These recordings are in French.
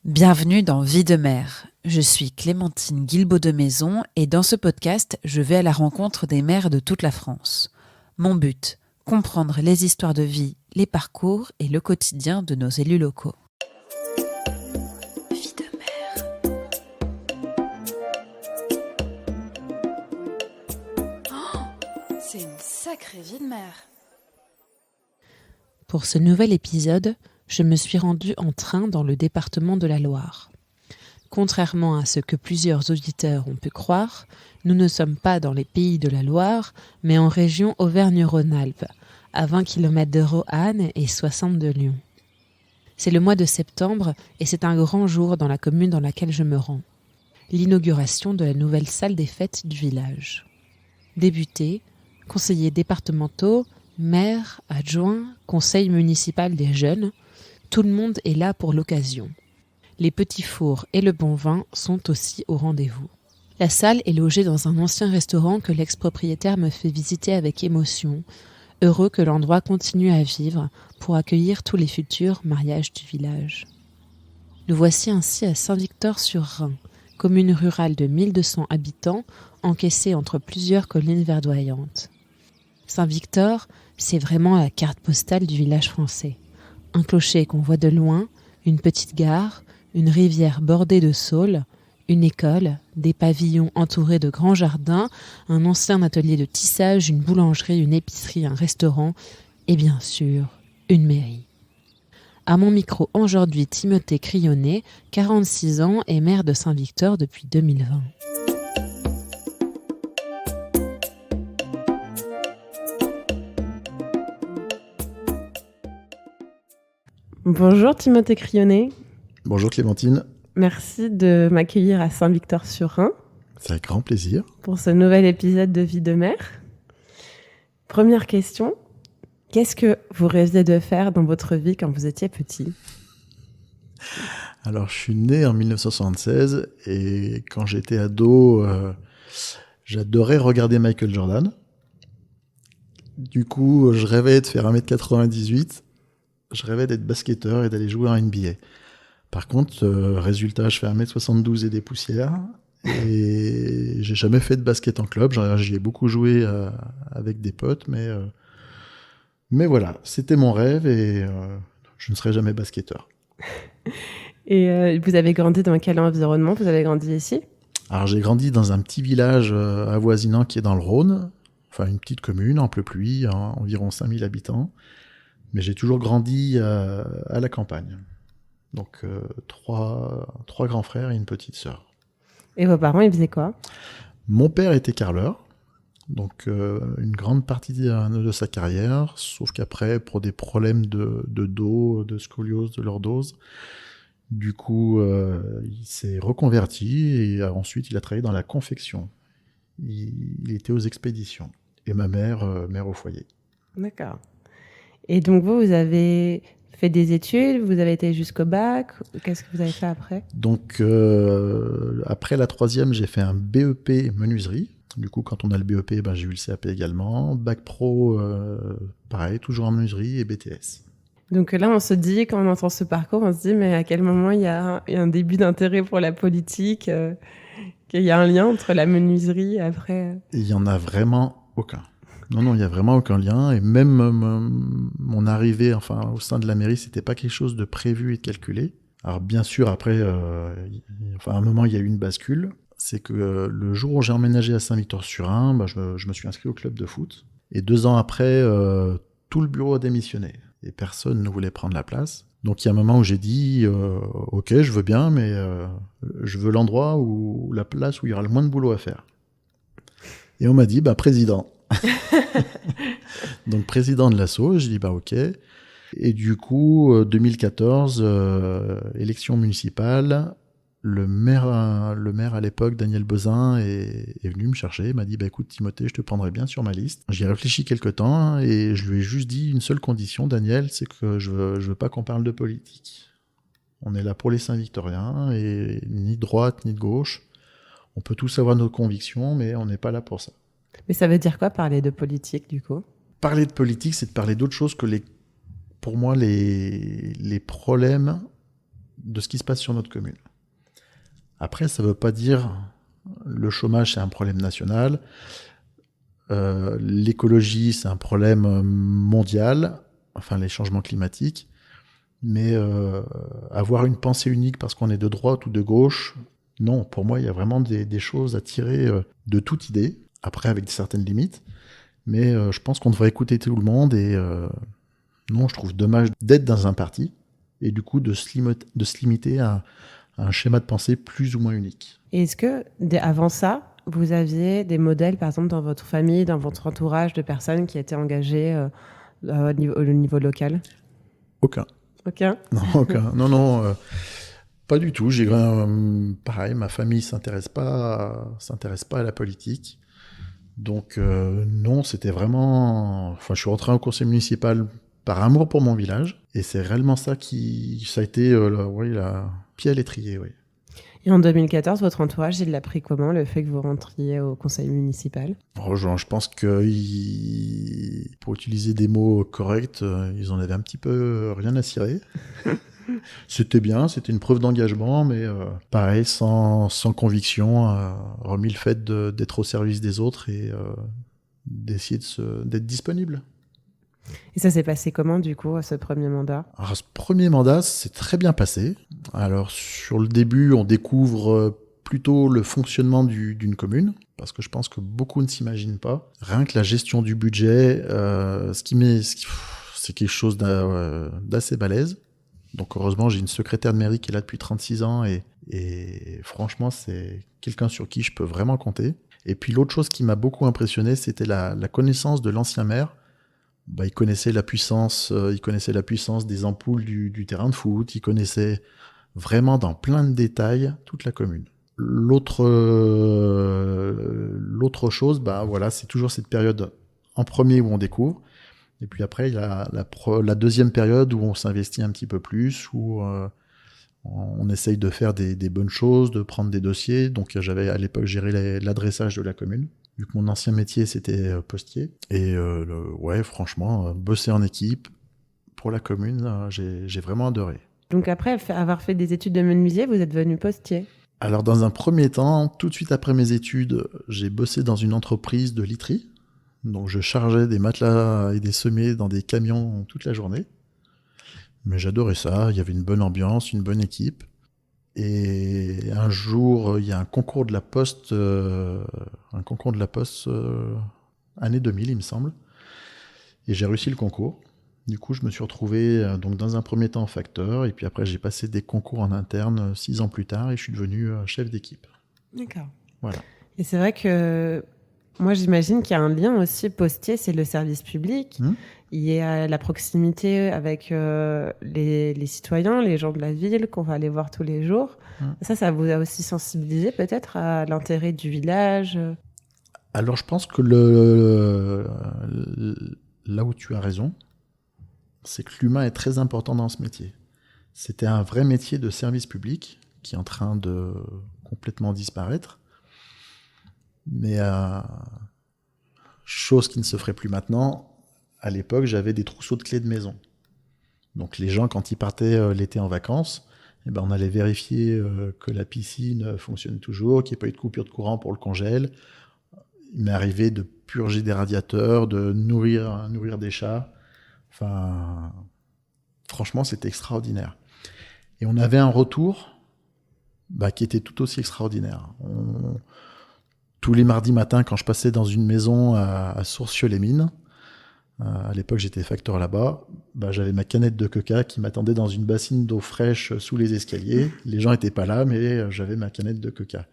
Bienvenue dans Vie de mère. Je suis Clémentine Guilbaud de Maison et dans ce podcast, je vais à la rencontre des mères de toute la France. Mon but, comprendre les histoires de vie, les parcours et le quotidien de nos élus locaux. Vie de mère. Oh, c'est une sacrée vie de mère. Pour ce nouvel épisode, je me suis rendue en train dans le département de la Loire. Contrairement à ce que plusieurs auditeurs ont pu croire, nous ne sommes pas dans les pays de la Loire, mais en région Auvergne-Rhône-Alpes, à 20 km de Roanne et 60 de Lyon. C'est le mois de septembre et c'est un grand jour dans la commune dans laquelle je me rends. L'inauguration de la nouvelle salle des fêtes du village. Députés, conseillers départementaux, maires, adjoints, conseil municipal des jeunes, tout le monde est là pour l'occasion. Les petits fours et le bon vin sont aussi au rendez-vous. La salle est logée dans un ancien restaurant que l'ex-propriétaire me fait visiter avec émotion, heureux que l'endroit continue à vivre pour accueillir tous les futurs mariages du village. Nous voici ainsi à Saint-Victor-sur-Rhin, commune rurale de 1200 habitants, encaissée entre plusieurs collines verdoyantes. Saint-Victor, c'est vraiment la carte postale du village français. Un clocher qu'on voit de loin, une petite gare, une rivière bordée de saules, une école, des pavillons entourés de grands jardins, un ancien atelier de tissage, une boulangerie, une épicerie, un restaurant et bien sûr, une mairie. À mon micro aujourd'hui, Timothée Crionnet, 46 ans et maire de Saint-Victor depuis 2020. Bonjour Timothée Crionnet. Bonjour Clémentine. Merci de m'accueillir à Saint-Victor-sur-Rhin. C'est avec grand plaisir. Pour ce nouvel épisode de Vie de mère. Première question, qu'est-ce que vous rêviez de faire dans votre vie quand vous étiez petit ? Alors, je suis né en 1976 et quand j'étais ado, j'adorais regarder Michael Jordan. Du coup, je rêvais de faire 1m98. Je rêvais d'être basketteur et d'aller jouer en NBA. Par contre, résultat, je fais 1m72 et des poussières. Et j'ai jamais fait de basket en club. J'y ai beaucoup joué avec des potes, mais voilà, c'était mon rêve et je ne serai jamais basketteur. Et vous avez grandi dans quel environnement ? Vous avez grandi ici ? Alors j'ai grandi dans un petit village avoisinant qui est dans le Rhône, enfin une petite commune en Pleu-Puy, environ 5000 habitants. Mais j'ai toujours grandi à la campagne. Donc trois grands frères et une petite sœur. Et vos parents, ils faisaient quoi ? Mon père était carreleur, donc une grande partie de sa carrière, sauf qu'après, pour des problèmes de dos, de scoliose, de lordose, du coup, il s'est reconverti et ensuite il a travaillé dans la confection. Il était aux expéditions. Et ma mère au foyer. D'accord. Et donc vous avez fait des études, vous avez été jusqu'au bac, qu'est-ce que vous avez fait après ? Donc après la troisième, j'ai fait un BEP menuiserie. Du coup, quand on a le BEP, j'ai eu le CAP également. Bac pro, pareil, toujours en menuiserie et BTS. Donc là, on se dit, quand on entend ce parcours, on se dit, mais à quel moment il y a un début d'intérêt pour la politique, qu'il y a un lien entre la menuiserie après ? Il n'y en a vraiment aucun. Non, il n'y a vraiment aucun lien. Et même mon arrivée au sein de la mairie, c'était pas quelque chose de prévu et de calculé. Alors bien sûr, après, à un moment, il y a eu une bascule. C'est que le jour où j'ai emménagé à Saint-Victor-sur-Rhin, je me suis inscrit au club de foot. Et 2 ans après, tout le bureau a démissionné. Et personne ne voulait prendre la place. Donc il y a un moment où j'ai dit, ok, je veux bien, mais je veux l'endroit où la place où il y aura le moins de boulot à faire. Et on m'a dit, président. Donc président de l'asso, j'ai dit ok. Et du coup, 2014, élection municipale, le maire à l'époque, Daniel Bezin, est venu me chercher, il m'a dit écoute Timothée, je te prendrai bien sur ma liste. J'y ai réfléchi quelque temps et je lui ai juste dit une seule condition, Daniel, c'est que je veux pas qu'on parle de politique. On est là pour les Saint-Victoriens et ni de droite ni de gauche. On peut tous avoir nos convictions, mais on n'est pas là pour ça. Mais ça veut dire quoi, parler de politique, du coup ? Parler de politique, c'est de parler d'autre chose que pour moi, les problèmes de ce qui se passe sur notre commune. Après, ça ne veut pas dire le chômage, c'est un problème national. L'écologie, c'est un problème mondial, enfin les changements climatiques. Mais avoir une pensée unique parce qu'on est de droite ou de gauche, non, pour moi, il y a vraiment des choses à tirer de toute idée, après avec certaines limites. Mais je pense qu'on devrait écouter tout le monde et non, je trouve dommage d'être dans un parti et du coup de se limiter à un schéma de pensée plus ou moins unique. Et est-ce que, avant ça, vous aviez des modèles, par exemple, dans votre famille, dans votre entourage, de personnes qui étaient engagées au niveau local ? Aucun. Aucun ? Non, aucun. Non, pas du tout. Pareil, ma famille s'intéresse pas à la politique. Donc non, c'était vraiment... Enfin, je suis rentré au conseil municipal par amour pour mon village. Et c'est réellement ça a été la pied à l'étrier, oui. Et en 2014, votre entourage, il l'a pris comment, le fait que vous rentriez au conseil municipal ? Je pense que pour utiliser des mots corrects, ils en avaient un petit peu rien à cirer. C'était bien, c'était une preuve d'engagement, mais pareil, sans conviction, remis le fait d'être au service des autres et d'essayer d'être disponible. Et ça s'est passé comment, du coup, ce premier mandat ? Alors, ce premier mandat, c'est très bien passé. Alors, sur le début, on découvre plutôt le fonctionnement d'une commune, parce que je pense que beaucoup ne s'imaginent pas. Rien que la gestion du budget, c'est quelque chose d'assez balèze. Donc, heureusement, j'ai une secrétaire de mairie qui est là depuis 36 ans, et franchement, c'est quelqu'un sur qui je peux vraiment compter. Et puis, l'autre chose qui m'a beaucoup impressionné, c'était la connaissance de l'ancien maire. Il connaissait la puissance des ampoules du terrain de foot, il connaissait vraiment dans plein de détails toute la commune. L'autre chose, c'est toujours cette période en premier où on découvre, et puis après il y a la deuxième période où on s'investit un petit peu plus, où on essaye de faire des bonnes choses, de prendre des dossiers. Donc j'avais à l'époque géré l'adressage de la commune. Vu que mon ancien métier, c'était postier. Et franchement, bosser en équipe pour la commune, j'ai vraiment adoré. Donc après avoir fait des études de menuisier, vous êtes devenu postier ? Alors dans un premier temps, tout de suite après mes études, j'ai bossé dans une entreprise de literie. Donc je chargeais des matelas et des semelles dans des camions toute la journée. Mais j'adorais ça, il y avait une bonne ambiance, une bonne équipe. Et un jour, il y a un concours de la Poste, année 2000, il me semble. Et j'ai réussi le concours. Du coup, je me suis retrouvé donc dans un premier temps facteur, et puis après, j'ai passé des concours en interne 6 ans plus tard, et je suis devenu chef d'équipe. D'accord. Voilà. Et c'est vrai que moi, j'imagine qu'il y a un lien aussi postier, c'est le service public. Il y a la proximité avec les citoyens, les gens de la ville qu'on va aller voir tous les jours. Ça vous a aussi sensibilisé peut-être à l'intérêt du village ? Alors je pense que là où tu as raison, c'est que l'humain est très important dans ce métier. C'était un vrai métier de service public qui est en train de complètement disparaître. Mais chose qui ne se ferait plus maintenant, à l'époque, j'avais des trousseaux de clés de maison. Donc les gens, quand ils partaient l'été en vacances, on allait vérifier que la piscine fonctionne toujours, qu'il n'y ait pas eu de coupure de courant pour le congèle. Il m'est arrivé de purger des radiateurs, de nourrir des chats. Enfin, franchement, c'était extraordinaire. Et on avait un retour qui était tout aussi extraordinaire. Tous les mardis matins, quand je passais dans une maison à Sourcieux-les-Mines, à l'époque j'étais facteur là-bas, j'avais ma canette de coca qui m'attendait dans une bassine d'eau fraîche sous les escaliers. Les gens n'étaient pas là, mais j'avais ma canette de coca.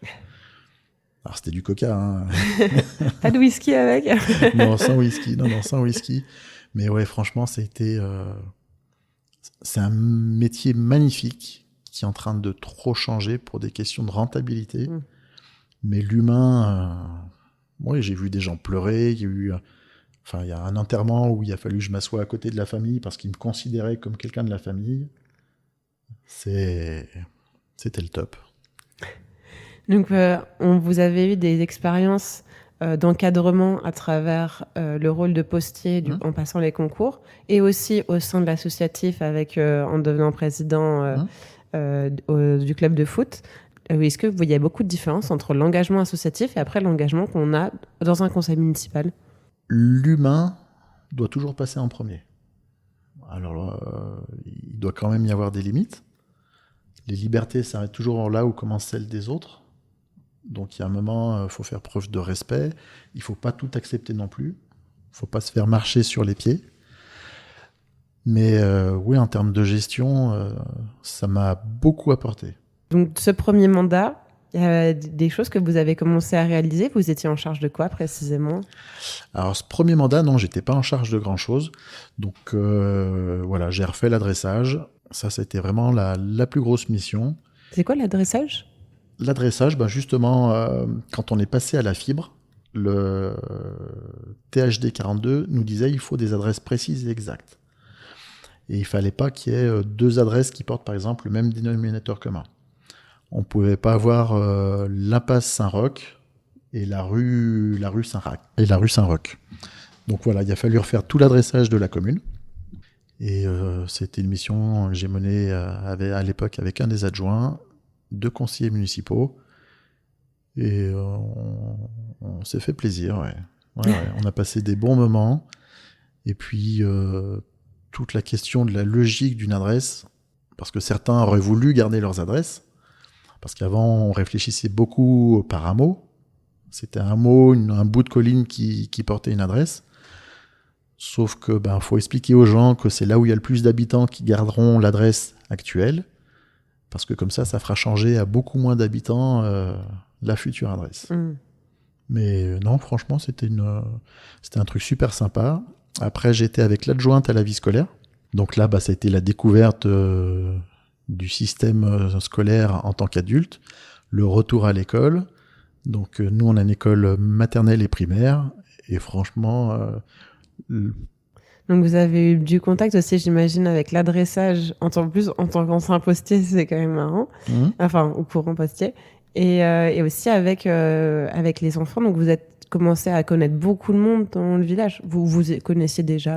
Alors c'était du coca, hein. Pas de whisky avec ? Non, sans whisky. Mais ouais, franchement, c'est un métier magnifique qui est en train de trop changer pour des questions de rentabilité. Mais l'humain, j'ai vu des gens pleurer, il y a un enterrement où il a fallu que je m'assoie à côté de la famille parce qu'ils me considéraient comme quelqu'un de la famille. C'était le top. Donc, vous avez eu des expériences d'encadrement à travers le rôle de postier en passant les concours, et aussi au sein de l'associatif en devenant président du club de foot. Est-ce que vous voyez beaucoup de différence entre l'engagement associatif et après l'engagement qu'on a dans un conseil municipal ? L'humain doit toujours passer en premier. Alors, il doit quand même y avoir des limites. Les libertés s'arrêtent toujours là où commencent celles des autres. Donc, il y a un moment, il faut faire preuve de respect. Il ne faut pas tout accepter non plus. Il ne faut pas se faire marcher sur les pieds. Mais oui, en termes de gestion, ça m'a beaucoup apporté. Donc, ce premier mandat, il y a des choses que vous avez commencé à réaliser. Vous étiez en charge de quoi précisément ? Alors, ce premier mandat, non, j'étais pas en charge de grand-chose. Donc, voilà, j'ai refait l'adressage. Ça, c'était vraiment la plus grosse mission. C'est quoi l'adressage ? L'adressage, justement, quand on est passé à la fibre, le THD 42 nous disait qu'il faut des adresses précises et exactes. Et il ne fallait pas qu'il y ait deux adresses qui portent, par exemple, le même dénominateur commun. On ne pouvait pas avoir l'impasse Saint-Roch et la rue Saint-Roch. Donc voilà, il a fallu refaire tout l'adressage de la commune. Et c'était une mission que j'ai menée à l'époque avec un des adjoints, 2 conseillers municipaux. Et on s'est fait plaisir, ouais. Ouais, on a passé des bons moments. Et puis, toute la question de la logique d'une adresse, parce que certains auraient voulu garder leurs adresses, parce qu'avant, on réfléchissait beaucoup par hameau. C'était un hameau, un bout de colline qui portait une adresse. Sauf que faut expliquer aux gens que c'est là où il y a le plus d'habitants qui garderont l'adresse actuelle, parce que comme ça fera changer à beaucoup moins d'habitants la future adresse. Mais non, franchement, c'était un truc super sympa. Après, j'étais avec l'adjointe à la vie scolaire. Donc là, ça a été la découverte du système scolaire en tant qu'adulte, le retour à l'école. Donc nous, on a une école maternelle et primaire, et franchement... Donc vous avez eu du contact aussi, j'imagine, avec l'adressage, en tant qu'ancien postier, c'est quand même marrant, enfin, au courant postier, et aussi avec les enfants. Donc vous êtes commencé à connaître beaucoup de monde dans le village. Vous connaissiez déjà ?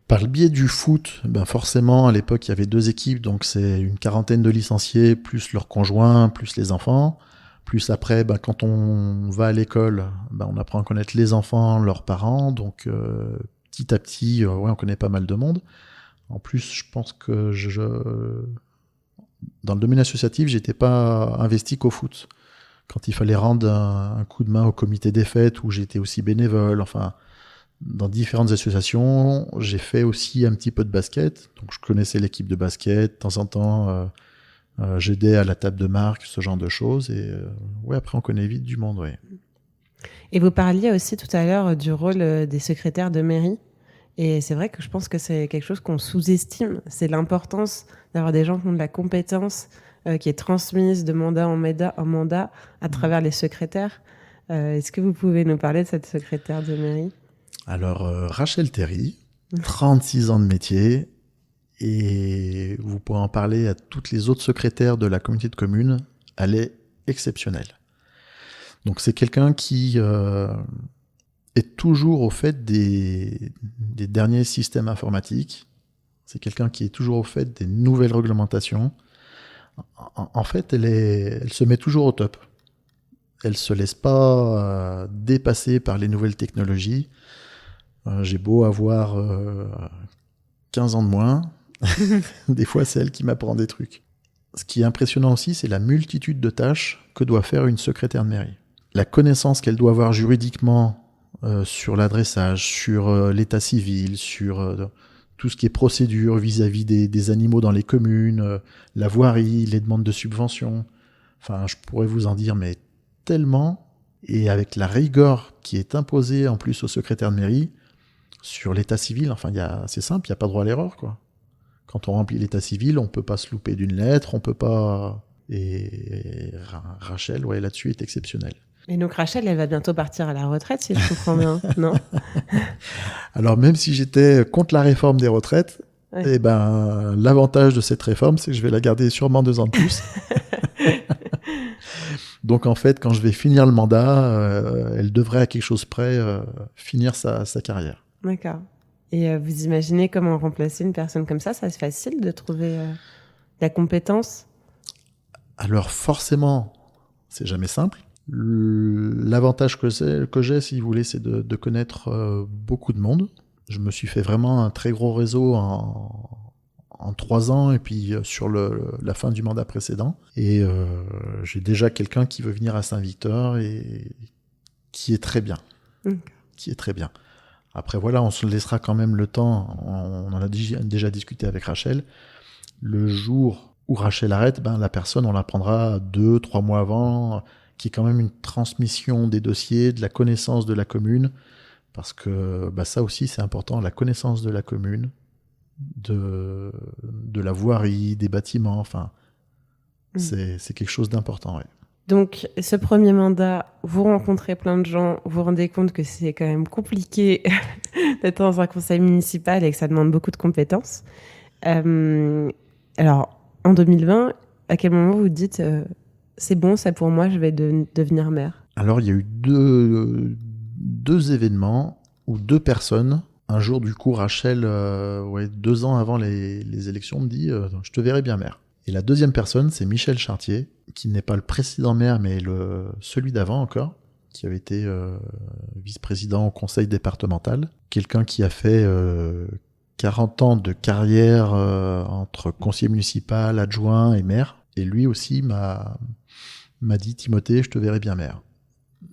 Par le biais du foot, forcément, à l'époque, il y avait 2 équipes, donc c'est une 40aine de licenciés, plus leurs conjoints, plus les enfants. Plus après, quand on va à l'école, on apprend à connaître les enfants, leurs parents. Donc, petit à petit, on connaît pas mal de monde. En plus, je pense que dans le domaine associatif, j'étais pas investi qu'au foot. Quand il fallait rendre un coup de main au comité des fêtes, où j'étais aussi bénévole, enfin... Dans différentes associations, j'ai fait aussi un petit peu de basket. Donc, je connaissais l'équipe de basket. De temps en temps, j'aidais à la table de marque, ce genre de choses. Et après, on connaît vite du monde, ouais. Et vous parliez aussi tout à l'heure du rôle des secrétaires de mairie. Et c'est vrai que je pense que c'est quelque chose qu'on sous-estime. C'est l'importance d'avoir des gens qui ont de la compétence, qui est transmise de mandat en mandat à travers les secrétaires. Est-ce que vous pouvez nous parler de cette secrétaire de mairie ? Alors, Rachel Terry, 36 ans de métier, et vous pourrez en parler à toutes les autres secrétaires de la communauté de communes, elle est exceptionnelle. Donc c'est quelqu'un qui est toujours au fait des derniers systèmes informatiques, c'est quelqu'un qui est toujours au fait des nouvelles réglementations. En fait, elle se met toujours au top. Elle se laisse pas dépasser par les nouvelles technologies. J'ai beau avoir 15 ans de moins, des fois c'est elle qui m'apprend des trucs. Ce qui est impressionnant aussi, c'est la multitude de tâches que doit faire une secrétaire de mairie. La connaissance qu'elle doit avoir juridiquement sur l'adressage, sur l'état civil, sur tout ce qui est procédure vis-à-vis des animaux dans les communes, la voirie, les demandes de subventions. Enfin, je pourrais vous en dire, mais tellement, et avec la rigueur qui est imposée en plus aux secrétaires de mairie, sur l'état civil, enfin, c'est simple, il n'y a pas droit à l'erreur, quoi. Quand on remplit l'état civil, on ne peut pas se louper d'une lettre, on ne peut pas... Et Rachel, là-dessus, est exceptionnelle. Et donc Rachel, elle va bientôt partir à la retraite, si je comprends bien, non ? Alors, même si j'étais contre la réforme des retraites, ouais. L'avantage de cette réforme, c'est que je vais la garder sûrement 2 ans de plus. Donc, en fait, quand je vais finir le mandat, elle devrait à quelque chose près finir sa carrière. D'accord. Et vous imaginez comment remplacer une personne comme ça ? C'est facile de trouver La compétence? Alors forcément, c'est jamais simple. L'avantage que j'ai, si vous voulez, c'est de connaître beaucoup de monde. Je me suis fait vraiment un très gros réseau en 3 ans et puis sur la fin du mandat précédent. Et j'ai déjà quelqu'un qui veut venir à Saint-Victor et qui est très bien. Qui est très bien. Après voilà, on se laissera quand même le temps. On en a déjà discuté avec Rachel. Le jour où Rachel arrête, la personne, on la prendra 2-3 mois avant, qui est quand même une transmission des dossiers, de la connaissance de la commune, parce que ça aussi c'est important, la connaissance de la commune, de la voirie, des bâtiments, enfin, c'est quelque chose d'important. Ouais. Donc, ce premier mandat, vous rencontrez plein de gens, vous vous rendez compte que c'est quand même compliqué d'être dans un conseil municipal et que ça demande beaucoup de compétences. Alors, en 2020, à quel moment vous dites c'est bon, ça pour moi, je vais devenir maire? Alors, il y a eu deux événements où 2 personnes, un jour du coup, Rachel, 2 ans avant les élections, me dit je te verrai bien maire. Et la deuxième personne, c'est Michel Chartier, qui n'est pas le précédent maire, mais celui d'avant encore, qui avait été vice-président au conseil départemental. Quelqu'un qui a fait 40 ans de carrière entre conseiller municipal, adjoint et maire. Et lui aussi m'a dit, Timothée, je te verrai bien maire.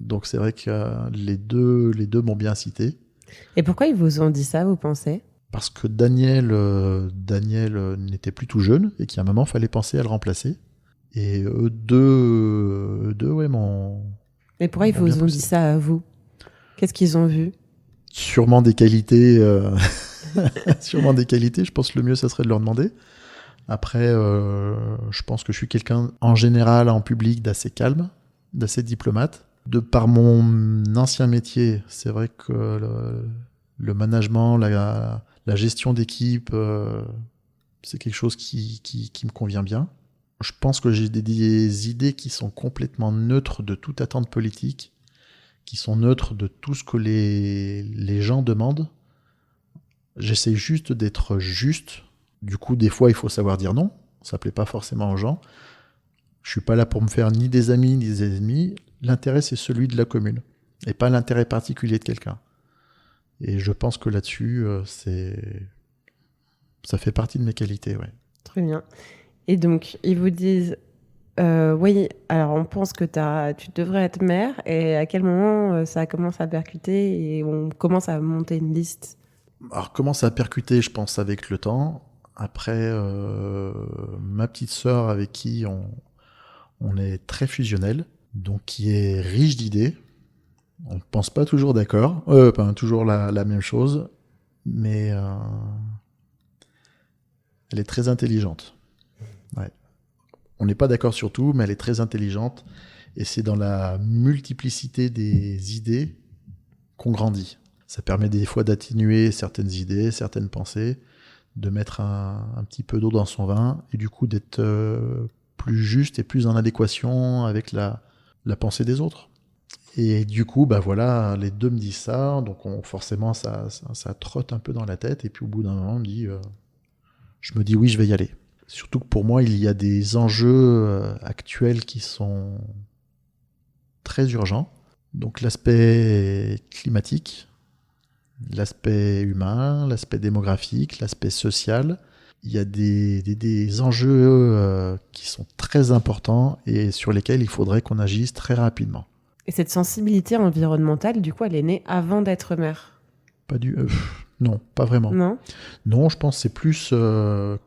Donc c'est vrai que les deux m'ont bien cité. Et pourquoi ils vous ont dit ça, vous pensez ? Parce que Daniel n'était plus tout jeune et qu'à un moment, il fallait penser à le remplacer. Et eux deux m'ont... Mais pourquoi ils vous ont dit ça à vous ? Qu'est-ce qu'ils ont vu ? Sûrement des qualités. Sûrement des qualités. Je pense que le mieux, ça serait de leur demander. Après, je pense que je suis quelqu'un, en général, en public, d'assez calme, d'assez diplomate. De par mon ancien métier, c'est vrai que le management, la gestion d'équipe, c'est quelque chose qui me convient bien. Je pense que j'ai des idées qui sont complètement neutres de toute attente politique, qui sont neutres de tout ce que les gens demandent. J'essaie juste d'être juste. Du coup, des fois, il faut savoir dire non. Ça plaît pas forcément aux gens. Je suis pas là pour me faire ni des amis, ni des ennemis. L'intérêt, c'est celui de la commune, et pas l'intérêt particulier de quelqu'un. Et je pense que là-dessus, ça fait partie de mes qualités, ouais. Très bien. Et donc, ils vous disent, oui, alors on pense que tu devrais être maire, et à quel moment ça commence à percuter et on commence à monter une liste ? Alors, comment ça a percuté, je pense, avec le temps. Après, ma petite sœur, avec qui on est très fusionnel, donc qui est riche d'idées. On ne pense pas toujours d'accord, pas toujours la même chose, mais elle est très intelligente. Ouais. On n'est pas d'accord sur tout, mais elle est très intelligente, et c'est dans la multiplicité des idées qu'on grandit. Ça permet des fois d'atténuer certaines idées, certaines pensées, de mettre un petit peu d'eau dans son vin, et du coup d'être plus juste et plus en adéquation avec la pensée des autres. Et du coup, voilà, les deux me disent ça, donc forcément ça trotte un peu dans la tête, et puis au bout d'un moment, je me dis oui, je vais y aller. Surtout que pour moi, il y a des enjeux actuels qui sont très urgents. Donc l'aspect climatique, l'aspect humain, l'aspect démographique, l'aspect social. Il y a des enjeux qui sont très importants et sur lesquels il faudrait qu'on agisse très rapidement. Et cette sensibilité environnementale, du coup, elle est née avant d'être maire ? Non, pas vraiment. Non, je pense que c'est plus... je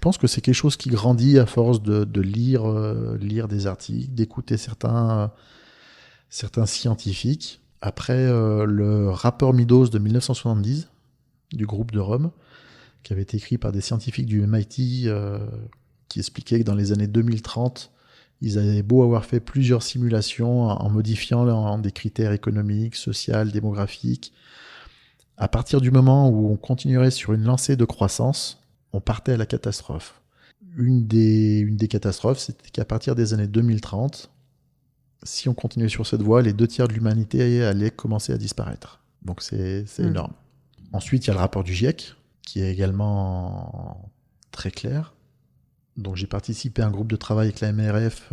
pense que c'est quelque chose qui grandit à force de lire des articles, d'écouter certains scientifiques. Après, le rapport Meadows de 1970, du groupe de Rome, qui avait été écrit par des scientifiques du MIT, qui expliquait que dans les années 2030, ils avaient beau avoir fait plusieurs simulations en modifiant des critères économiques, sociaux, démographiques. À partir du moment où on continuerait sur une lancée de croissance, on partait à la catastrophe. Une des catastrophes, c'était qu'à partir des années 2030, si on continuait sur cette voie, les 2/3 de l'humanité allaient commencer à disparaître. Donc c'est énorme. Ensuite, il y a le rapport du GIEC, qui est également très clair. Donc j'ai participé à un groupe de travail avec la MRF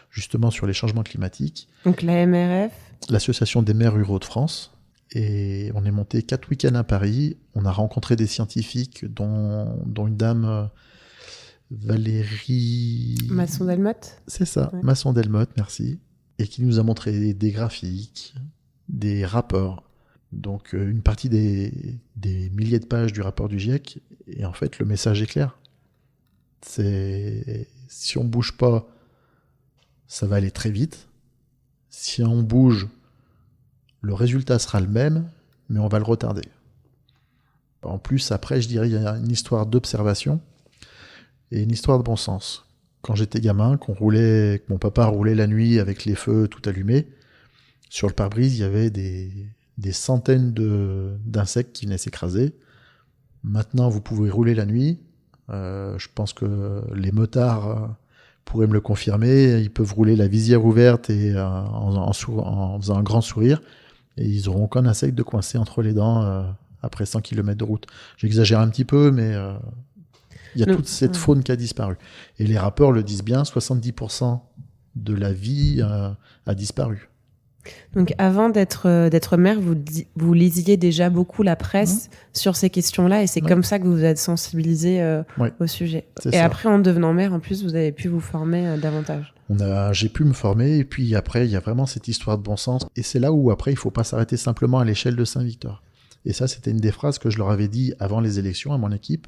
justement sur les changements climatiques. Donc la MRF, l'Association des maires ruraux de France. Et on est monté 4 week-ends à Paris. On a rencontré des scientifiques, dont une dame, Valérie... Masson-Delmotte. C'est ça, Ouais. Masson-Delmotte, merci. Et qui nous a montré des graphiques, des rapports. Donc une partie des milliers de pages du rapport du GIEC. Et en fait, le message est clair. Si on ne bouge pas, ça va aller très vite. Si on bouge, le résultat sera le même, mais on va le retarder. En plus, après, je dirais, il y a une histoire d'observation et une histoire de bon sens. Quand j'étais gamin, que mon papa roulait la nuit avec les feux tout allumés, sur le pare-brise, il y avait des centaines d'insectes qui venaient s'écraser. Maintenant, vous pouvez rouler la nuit. Je pense que les motards pourraient me le confirmer. Ils peuvent rouler la visière ouverte et en faisant un grand sourire. Et ils n'auront aucun insecte de coincé entre les dents après 100 km de route. J'exagère un petit peu, mais il y a toute cette faune qui a disparu. Et les rapports le disent bien, 70% de la vie a disparu. Donc avant d'être maire, vous lisiez déjà beaucoup la presse sur ces questions-là et c'est comme ça que vous vous êtes sensibilisé au sujet. Et ça. Après, en devenant maire, en plus, vous avez pu vous former davantage. J'ai pu me former et puis après, il y a vraiment cette histoire de bon sens. Et c'est là où après, il ne faut pas s'arrêter simplement à l'échelle de Saint-Victor. Et ça, c'était une des phrases que je leur avais dit avant les élections à mon équipe.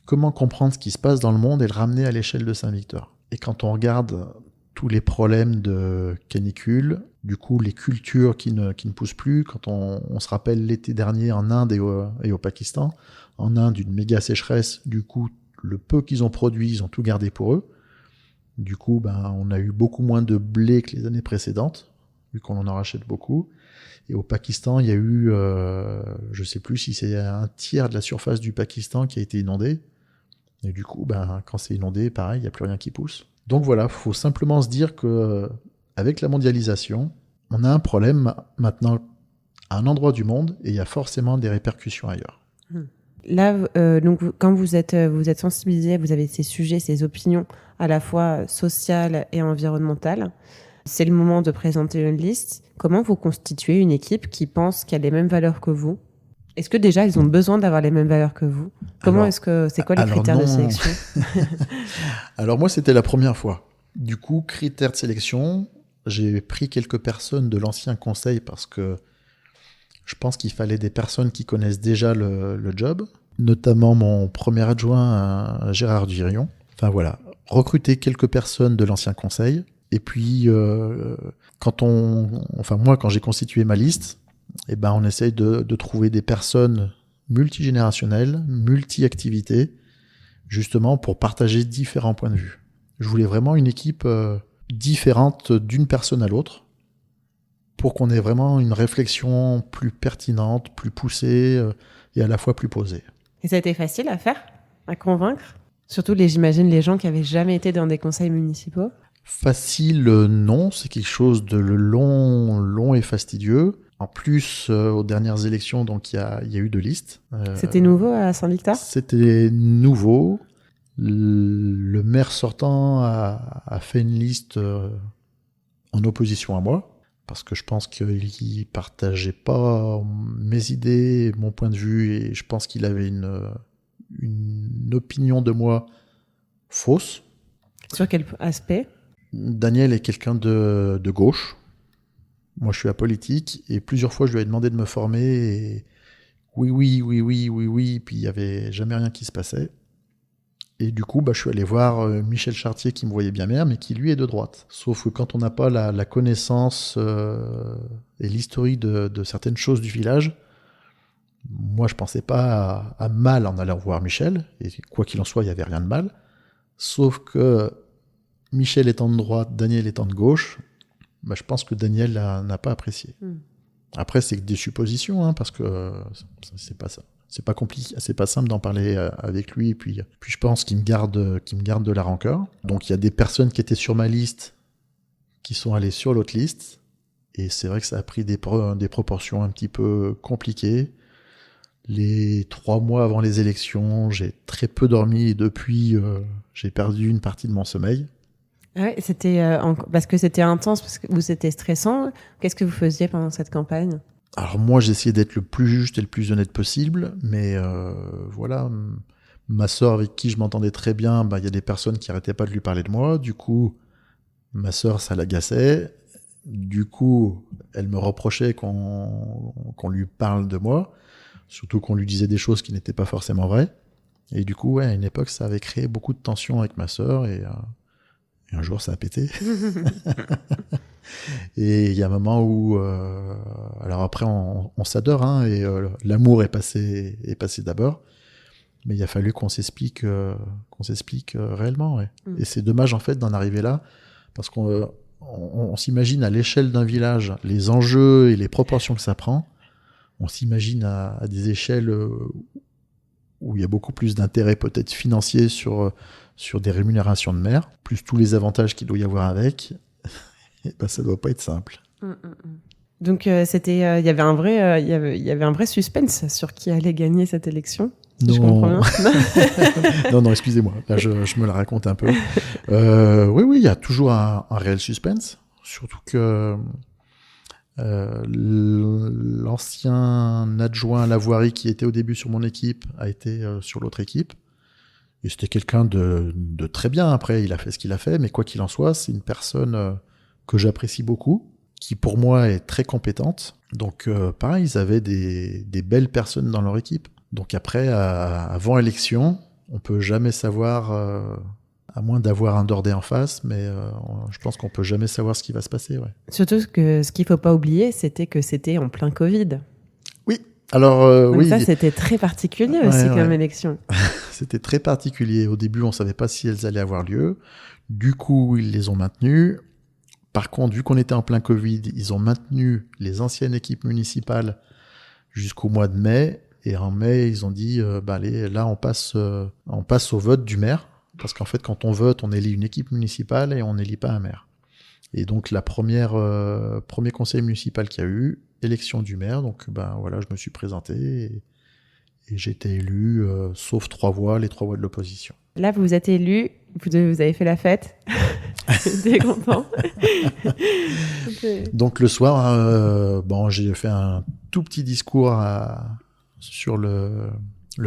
Comment comprendre ce qui se passe dans le monde et le ramener à l'échelle de Saint-Victor. Et quand on regarde tous les problèmes de canicule, du coup les cultures qui ne poussent plus, quand on se rappelle l'été dernier en Inde et au Pakistan, en Inde une méga sécheresse, du coup le peu qu'ils ont produit, ils ont tout gardé pour eux. Du coup, on a eu beaucoup moins de blé que les années précédentes, vu qu'on en rachète beaucoup. Et au Pakistan, il y a eu, je ne sais plus si c'est un tiers de la surface du Pakistan qui a été inondée. Et du coup, quand c'est inondé, pareil, il n'y a plus rien qui pousse. Donc voilà, il faut simplement se dire qu'avec la mondialisation, on a un problème maintenant à un endroit du monde et il y a forcément des répercussions ailleurs. Là, donc, quand vous êtes sensibilisé, vous avez ces sujets, ces opinions à la fois sociales et environnementales. C'est le moment de présenter une liste. Comment vous constituez une équipe qui pense qu'il y a les mêmes valeurs que vous ? Est-ce que déjà, ils ont besoin d'avoir les mêmes valeurs que vous ? C'est quoi les critères de sélection ? Alors moi, c'était la première fois. Du coup, critères de sélection, j'ai pris quelques personnes de l'ancien conseil parce que je pense qu'il fallait des personnes qui connaissent déjà le job, notamment mon premier adjoint, Gérard Durion. Enfin voilà, recruter quelques personnes de l'ancien conseil. Et puis, quand j'ai constitué ma liste, on essaye de trouver des personnes multigénérationnelles, multi-activités, justement pour partager différents points de vue. Je voulais vraiment une équipe différente d'une personne à l'autre, pour qu'on ait vraiment une réflexion plus pertinente, plus poussée et à la fois plus posée. Et ça a été facile à faire, à convaincre ? Surtout, j'imagine, les gens qui n'avaient jamais été dans des conseils municipaux. Facile, non, c'est quelque chose de long et fastidieux. En plus, aux dernières élections, donc il y a eu 2 listes. C'était nouveau à Saint-Victor ? C'était nouveau. Le maire sortant a fait une liste en opposition à moi, parce que je pense qu'il ne partageait pas mes idées, mon point de vue, et je pense qu'il avait une opinion de moi fausse. Sur quel aspect ? Daniel est quelqu'un de gauche. Moi, je suis apolitique et plusieurs fois, je lui ai demandé de me former. Et oui. Puis il n'y avait jamais rien qui se passait. Et du coup, je suis allé voir Michel Chartier qui me voyait bien maire, mais qui lui est de droite. Sauf que quand on n'a pas la connaissance et l'historique de certaines choses du village, moi, je pensais pas à mal en allant voir Michel. Et quoi qu'il en soit, il n'y avait rien de mal. Sauf que Michel étant de droite, Daniel étant de gauche, je pense que Daniel n'a pas apprécié. Après, c'est que des suppositions, parce que c'est pas ça. C'est pas compliqué, c'est pas simple d'en parler avec lui. Puis je pense qu'il me garde de la rancœur. Donc il y a des personnes qui étaient sur ma liste qui sont allées sur l'autre liste. Et c'est vrai que ça a pris des proportions un petit peu compliquées. Les 3 mois avant les élections, j'ai très peu dormi et depuis, j'ai perdu une partie de mon sommeil. Ouais, parce que c'était intense, ou c'était stressant. Qu'est-ce que vous faisiez pendant cette campagne ? Alors moi, j'essayais d'être le plus juste et le plus honnête possible, mais voilà, ma sœur avec qui je m'entendais très bien, il y a des personnes qui arrêtaient pas de lui parler de moi. Du coup, ma sœur, ça l'agaçait. Du coup, elle me reprochait qu'on lui parle de moi, surtout qu'on lui disait des choses qui n'étaient pas forcément vraies. Et du coup, ouais, à une époque, ça avait créé beaucoup de tensions avec ma sœur et un jour, ça a pété. Et il y a un moment où, alors après, on s'adore, hein, et l'amour est passé d'abord, mais il a fallu qu'on s'explique réellement. Ouais. Et c'est dommage en fait d'en arriver là, parce qu'on s'imagine à l'échelle d'un village les enjeux et les proportions que ça prend. On s'imagine à des échelles où il y a beaucoup plus d'intérêt peut-être financier sur des rémunérations de maire, plus tous les avantages qu'il doit y avoir avec. Et ça doit pas être simple. Donc il y avait un vrai suspense sur qui allait gagner cette élection. Si je comprends bien. non, excusez-moi. Là, je me la raconte un peu. Oui, il y a toujours un réel suspense, surtout que l'ancien adjoint à la voirie qui était au début sur mon équipe a été sur l'autre équipe. Et c'était quelqu'un de très bien. Après, il a fait ce qu'il a fait, mais quoi qu'il en soit, c'est une personne que j'apprécie beaucoup, qui pour moi est très compétente. Donc pareil, ils avaient des belles personnes dans leur équipe. Donc après, avant élection, on peut jamais savoir, à moins d'avoir un Dorday en face, mais je pense qu'on peut jamais savoir ce qui va se passer. Ouais. Surtout que ce qu'il faut pas oublier, c'était que c'était en plein Covid. Oui, alors donc ça, c'était très particulier aussi comme élection. C'était très particulier. Au début, on savait pas si elles allaient avoir lieu. Du coup, ils les ont maintenues. Par contre, vu qu'on était en plein Covid, ils ont maintenu les anciennes équipes municipales jusqu'au mois de mai. Et en mai, ils ont dit, allez, là, on passe au vote du maire. Parce qu'en fait, quand on vote, on élit une équipe municipale et on n'élit pas un maire. Et donc, premier conseil municipal qu'il y a eu, élection du maire. Donc, voilà, je me suis présenté et j'ai été élu, sauf 3 voix, les 3 voix de l'opposition. Là, vous êtes élu, vous avez fait la fête. T'es content. Okay. Donc le soir, j'ai fait un tout petit discours sur le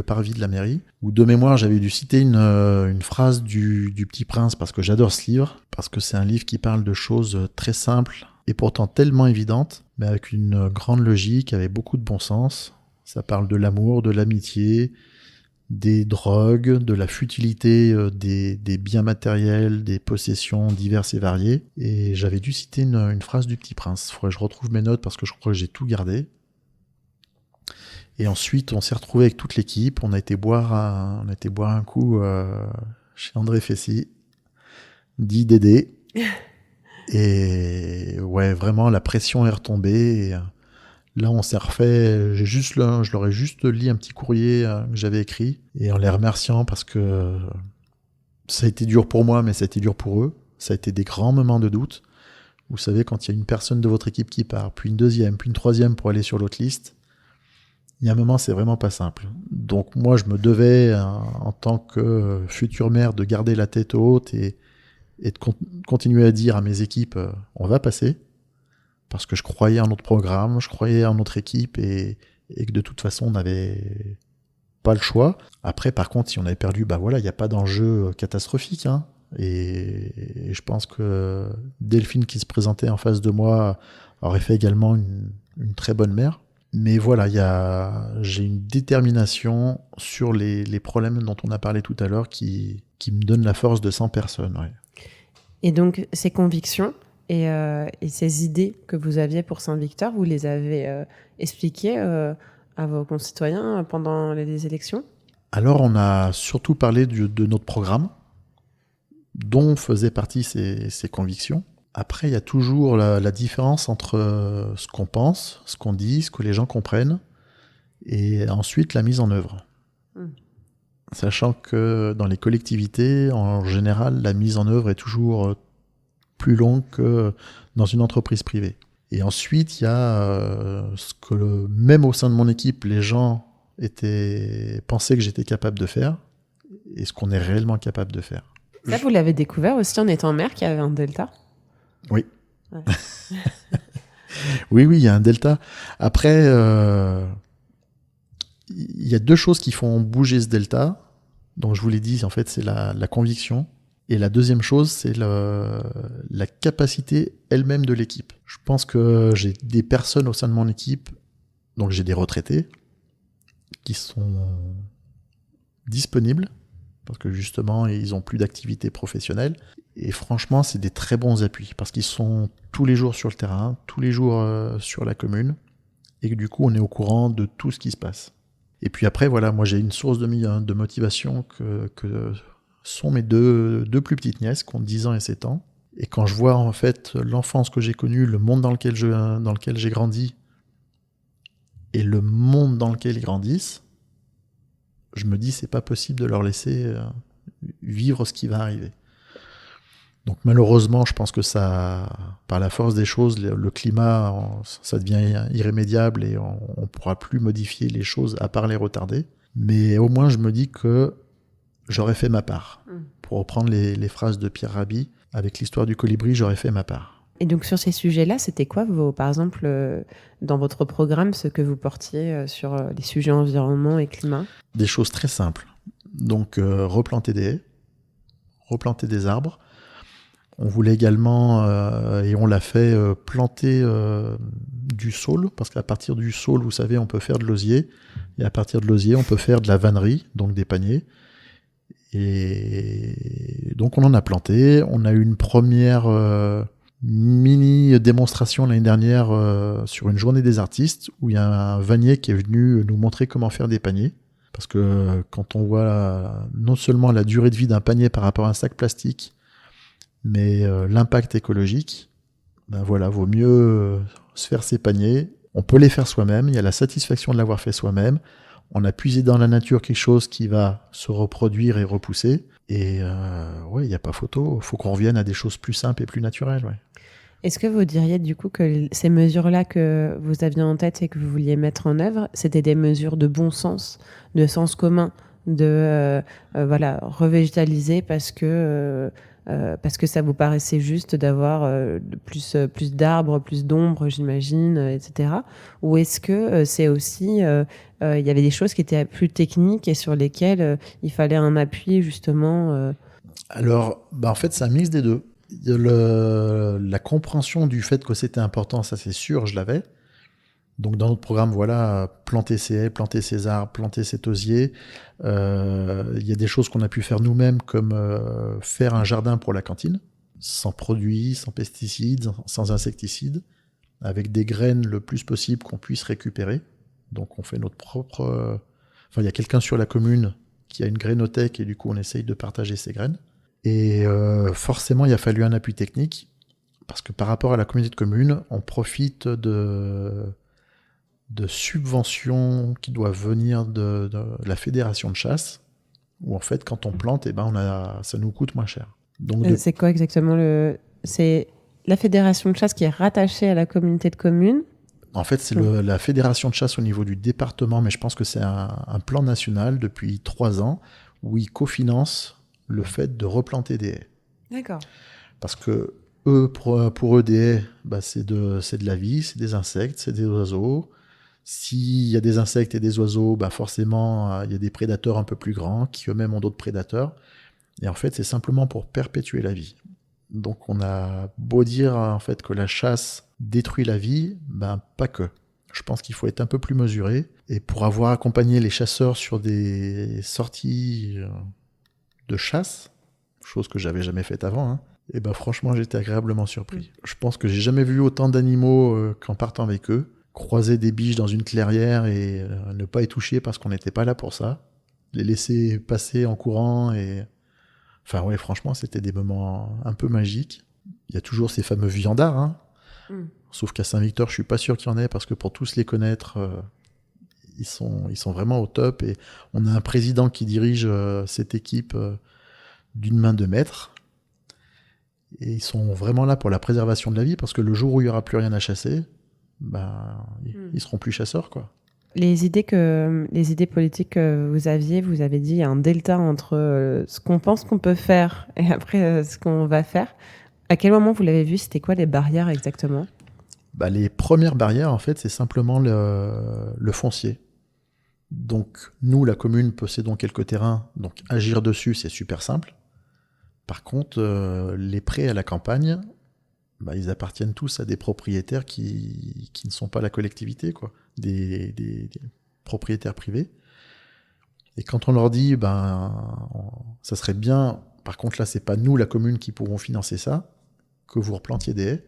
parvis de la mairie, où de mémoire j'avais dû citer une phrase du Petit Prince, parce que j'adore ce livre, parce que c'est un livre qui parle de choses très simples et pourtant tellement évidentes, mais avec une grande logique, avec beaucoup de bon sens. Ça parle de l'amour, de l'amitié, des drogues, de la futilité des biens matériels, des possessions diverses et variées. Et j'avais dû citer une phrase du Petit Prince. Il faudrait que je retrouve mes notes parce que je crois que j'ai tout gardé. Et ensuite, on s'est retrouvé avec toute l'équipe. On a été boire un coup chez André Fessy, dit Dédé. Et ouais, vraiment, la pression est retombée. Et, là, on s'est refait. Je leur ai juste lu un petit courrier que j'avais écrit, et en les remerciant parce que ça a été dur pour moi, mais ça a été dur pour eux. Ça a été des grands moments de doute. Vous savez, quand il y a une personne de votre équipe qui part, puis une deuxième, puis une troisième pour aller sur l'autre liste, il y a un moment, c'est vraiment pas simple. Donc moi, je me devais, en tant que futur maire, de garder la tête haute et de continuer à dire à mes équipes, on va passer. Parce que je croyais en notre programme, je croyais en notre équipe et que de toute façon, on n'avait pas le choix. Après, par contre, si on avait perdu, il n'y a pas d'enjeu catastrophique. Hein. Et je pense que Delphine, qui se présentait en face de moi, aurait fait également une très bonne mère. Mais voilà, j'ai une détermination sur les problèmes dont on a parlé tout à l'heure qui me donne la force de 100 personnes. Ouais. Et donc, ces convictions et ces idées que vous aviez pour Saint-Victor, vous les avez expliquées à vos concitoyens pendant les élections ? Alors, on a surtout parlé de notre programme, dont faisaient partie ces convictions. Après, il y a toujours la différence entre ce qu'on pense, ce qu'on dit, ce que les gens comprennent, et ensuite la mise en œuvre. Sachant que dans les collectivités, en général, la mise en œuvre est toujours plus longue que dans une entreprise privée. Et ensuite, il y a ce que, même au sein de mon équipe, les gens pensaient que j'étais capable de faire et ce qu'on est réellement capable de faire. Ça, vous l'avez découvert aussi en étant mère qu'il y avait un delta? Oui. Ouais. Oui, il y a un delta. Après, il y a 2 choses qui font bouger ce delta. Donc, je vous l'ai dit, en fait, c'est la conviction. Et la deuxième chose, c'est la capacité elle-même de l'équipe. Je pense que j'ai des personnes au sein de mon équipe, donc j'ai des retraités, qui sont disponibles, parce que justement, ils n'ont plus d'activité professionnelle. Et franchement, c'est des très bons appuis, parce qu'ils sont tous les jours sur le terrain, tous les jours sur la commune, et que du coup, on est au courant de tout ce qui se passe. Et puis après, voilà, moi j'ai une source de motivation que sont mes deux plus petites nièces, qui ont 10 ans et 7 ans. Et quand je vois en fait l'enfance que j'ai connue, le monde dans lequel j'ai grandi, et le monde dans lequel ils grandissent, je me dis c'est pas possible de leur laisser vivre ce qui va arriver. Donc malheureusement, je pense que ça, par la force des choses, le climat, ça devient irrémédiable et on pourra plus modifier les choses à part les retarder. Mais au moins, je me dis que j'aurais fait ma part. Pour reprendre les phrases de Pierre Rabhi, avec l'histoire du colibri, j'aurais fait ma part. Et donc sur ces sujets-là, c'était quoi, par exemple, dans votre programme, ce que vous portiez sur les sujets environnement et climat? Des choses très simples. Donc replanter des haies, replanter des arbres. On voulait également, et on l'a fait, planter du saule, parce qu'à partir du saule, vous savez, on peut faire de l'osier, et à partir de l'osier, on peut faire de la vannerie, donc des paniers. Et donc on en a planté. On a eu une première mini démonstration l'année dernière sur une journée des artistes, où il y a un vannier qui est venu nous montrer comment faire des paniers. Parce que quand on voit non seulement la durée de vie d'un panier par rapport à un sac plastique, mais l'impact écologique, ben voilà, vaut mieux se faire ses paniers. On peut les faire soi-même, il y a la satisfaction de l'avoir fait soi-même. On a puisé dans la nature quelque chose qui va se reproduire et repousser. Et ouais, il n'y a pas photo, il faut qu'on revienne à des choses plus simples et plus naturelles. Ouais. Est-ce que vous diriez du coup que ces mesures-là que vous aviez en tête et que vous vouliez mettre en œuvre, c'était des mesures de bon sens, de sens commun, de voilà, revégétaliser parce que ça vous paraissait juste d'avoir plus d'arbres, plus d'ombre, j'imagine, etc. Ou est-ce que c'est aussi, il y avait des choses qui étaient plus techniques et sur lesquelles il fallait un appui justement Alors, en fait, c'est un mix des deux. La compréhension du fait que c'était important, ça c'est sûr, je l'avais. Donc dans notre programme, voilà, planter ces haies, planter ces arbres, planter cet osier. Il y a des choses qu'on a pu faire nous-mêmes, comme faire un jardin pour la cantine, sans produits, sans pesticides, sans insecticides, avec des graines le plus possible qu'on puisse récupérer. Donc on fait notre propre... Enfin, il y a quelqu'un sur la commune qui a une grainothèque et du coup on essaye de partager ses graines. Et forcément, il a fallu un appui technique, parce que par rapport à la communauté de communes, on profite de subventions qui doivent venir de la fédération de chasse, où en fait, quand on plante, ça nous coûte moins cher. Donc, c'est quoi exactement c'est la fédération de chasse qui est rattachée à la communauté de communes? En fait, c'est la fédération de chasse au niveau du département, mais je pense que c'est un plan national depuis 3 ans, où ils cofinancent le fait de replanter des haies. D'accord. Parce que eux, pour eux, des haies, c'est de la vie, c'est des insectes, c'est des oiseaux. S'il y a des insectes et des oiseaux, forcément, il y a des prédateurs un peu plus grands qui eux-mêmes ont d'autres prédateurs. Et en fait, c'est simplement pour perpétuer la vie. Donc on a beau dire en fait que la chasse détruit la vie, pas que. Je pense qu'il faut être un peu plus mesuré. Et pour avoir accompagné les chasseurs sur des sorties de chasse, chose que j'avais jamais faite avant, et franchement j'étais agréablement surpris. Je pense que j'ai jamais vu autant d'animaux qu'en partant avec eux. Croiser des biches dans une clairière et ne pas y toucher parce qu'on n'était pas là pour ça. Les laisser passer en courant et... Enfin ouais, franchement, c'était des moments un peu magiques. Il y a toujours ces fameux viandards, Sauf qu'à Saint-Victor, je suis pas sûr qu'il y en ait, parce que pour tous les connaître, ils sont vraiment au top. Et on a un président qui dirige cette équipe d'une main de maître. Et ils sont vraiment là pour la préservation de la vie, parce que le jour où il y aura plus rien à chasser, ils seront plus chasseurs, quoi. Les idées politiques que vous avez dit, il y a un delta entre ce qu'on pense qu'on peut faire et après ce qu'on va faire. À quel moment vous l'avez vu? C'était quoi les barrières exactement? Les premières barrières, en fait, c'est simplement le foncier. Donc, nous, la commune, possédons quelques terrains, donc agir dessus, c'est super simple. Par contre, les prêts à la campagne, ils appartiennent tous à des propriétaires qui ne sont pas la collectivité, quoi. Des propriétaires privés. Et quand on leur dit, ça serait bien, par contre là, c'est pas nous, la commune, qui pourrons financer ça, que vous replantiez des haies,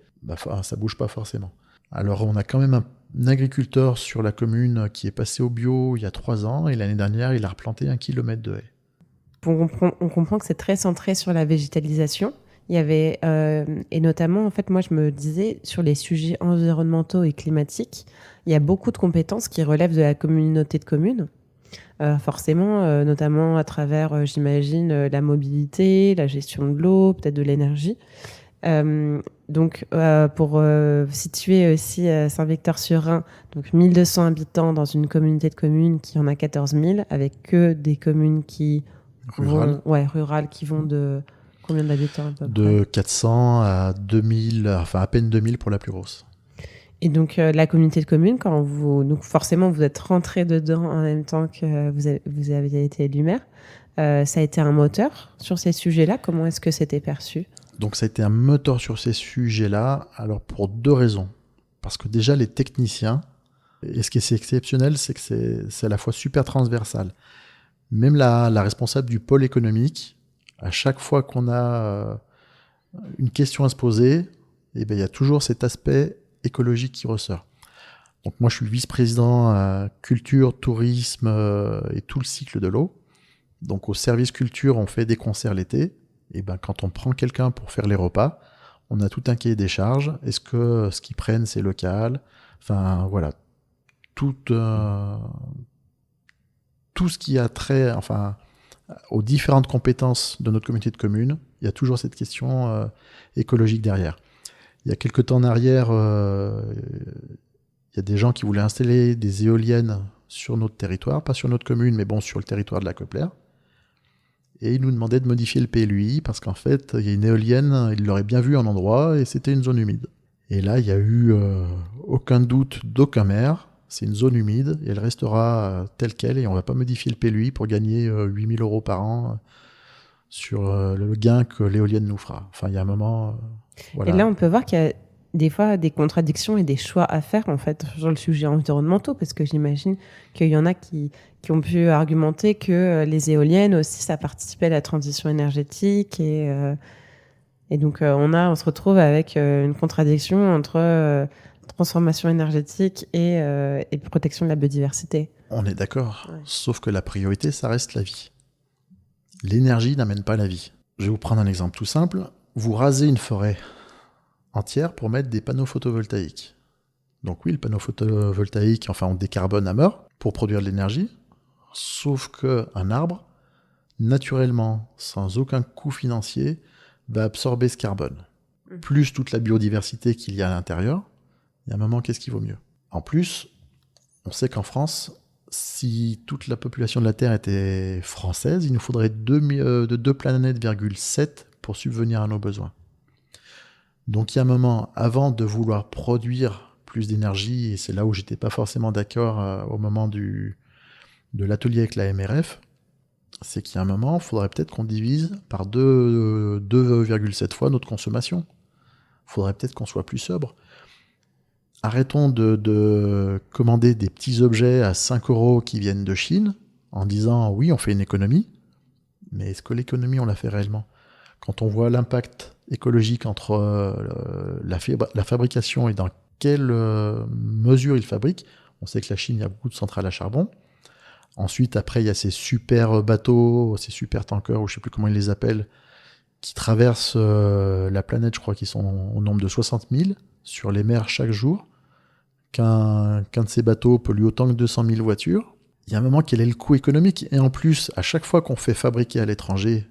ça bouge pas forcément. Alors on a quand même un agriculteur sur la commune qui est passé au bio il y a 3 ans, et l'année dernière, il a replanté 1 kilomètre de haies. On comprend que c'est très centré sur la végétalisation. Il y avait, et notamment, en fait, moi, je me disais, sur les sujets environnementaux et climatiques, il y a beaucoup de compétences qui relèvent de la communauté de communes. Forcément, notamment à travers, j'imagine, la mobilité, la gestion de l'eau, peut-être de l'énergie. Donc, pour situer aussi Saint-Victor-sur-Rhin, donc 1200 habitants dans une communauté de communes qui en a 14 000, avec que des communes qui rurales, qui vont de combien d'habitants à peu près? De 400 à 2000, enfin à peine 2000 pour la plus grosse. Et donc, la communauté de communes, donc forcément, vous êtes rentré dedans en même temps que vous aviez été élu maire. Ça a été un moteur sur ces sujets-là. Comment est-ce que c'était perçu? Donc ça a été un moteur sur ces sujets-là, alors pour 2 raisons. Parce que déjà, les techniciens, et ce qui est exceptionnel, c'est que c'est à la fois super transversal. Même la responsable du pôle économique, à chaque fois qu'on a une question à se poser, il y a toujours cet aspect écologique qui ressort. Donc moi, je suis vice-président culture, tourisme et tout le cycle de l'eau. Donc au service culture, on fait des concerts l'été. Et quand on prend quelqu'un pour faire les repas, on a tout un cahier des charges. Est-ce que ce qu'ils prennent, c'est local? Enfin, voilà. Tout ce qui a trait, aux différentes compétences de notre communauté de communes, il y a toujours cette question écologique derrière. Il y a quelques temps en arrière, il y a des gens qui voulaient installer des éoliennes sur notre territoire, pas sur notre commune, mais sur le territoire de la Coplère. Et ils nous demandaient de modifier le PLUI parce qu'en fait, il y a une éolienne, ils l'auraient bien vue en endroit et c'était une zone humide. Et là, il n'y a eu aucun doute d'aucun maire. C'est une zone humide et elle restera telle qu'elle et on ne va pas modifier le PLUI pour gagner 8 000 € par an sur le gain que l'éolienne nous fera. Enfin, il y a un moment... voilà. Et là, on peut voir qu'il y a des fois des contradictions et des choix à faire en fait sur le sujet environnemental, parce que j'imagine qu'il y en a qui ont pu argumenter que les éoliennes aussi, ça participait à la transition énergétique et donc on se retrouve avec une contradiction entre transformation énergétique et protection de la biodiversité. On est d'accord, Ouais. Sauf que la priorité, ça reste la vie. L'énergie n'amène pas la vie. Je vais vous prendre un exemple tout simple. Vous rasez une forêt entière pour mettre des panneaux photovoltaïques. Donc oui, le panneau photovoltaïque, on décarbone à mort pour produire de l'énergie, sauf qu'un arbre, naturellement, sans aucun coût financier, va absorber ce carbone. Plus toute la biodiversité qu'il y a à l'intérieur, il y a un moment, qu'est-ce qui vaut mieux? En plus, on sait qu'en France, si toute la population de la Terre était française, il nous faudrait 2 planètes,7 pour subvenir à nos besoins. Donc il y a un moment, avant de vouloir produire plus d'énergie, et c'est là où j'étais pas forcément d'accord au moment de l'atelier avec la MRF, c'est qu'il y a un moment, il faudrait peut-être qu'on divise par 2,7 fois notre consommation. Il faudrait peut-être qu'on soit plus sobre. Arrêtons de commander des petits objets à 5 € qui viennent de Chine, en disant oui, on fait une économie, mais est-ce que l'économie, on la fait réellement? Quand on voit l'impact écologique entre la fabrication et dans quelle mesure ils fabriquent, on sait que la Chine, il y a beaucoup de centrales à charbon. Ensuite, après, il y a ces super bateaux, ces super tankers, ou je ne sais plus comment ils les appellent, qui traversent la planète, je crois qu'ils sont au nombre de 60 000 sur les mers chaque jour. Qu'un de ces bateaux pollue autant que 200 000 voitures. Il y a un moment, quel est le coût économique? Et en plus, à chaque fois qu'on fait fabriquer à l'étranger,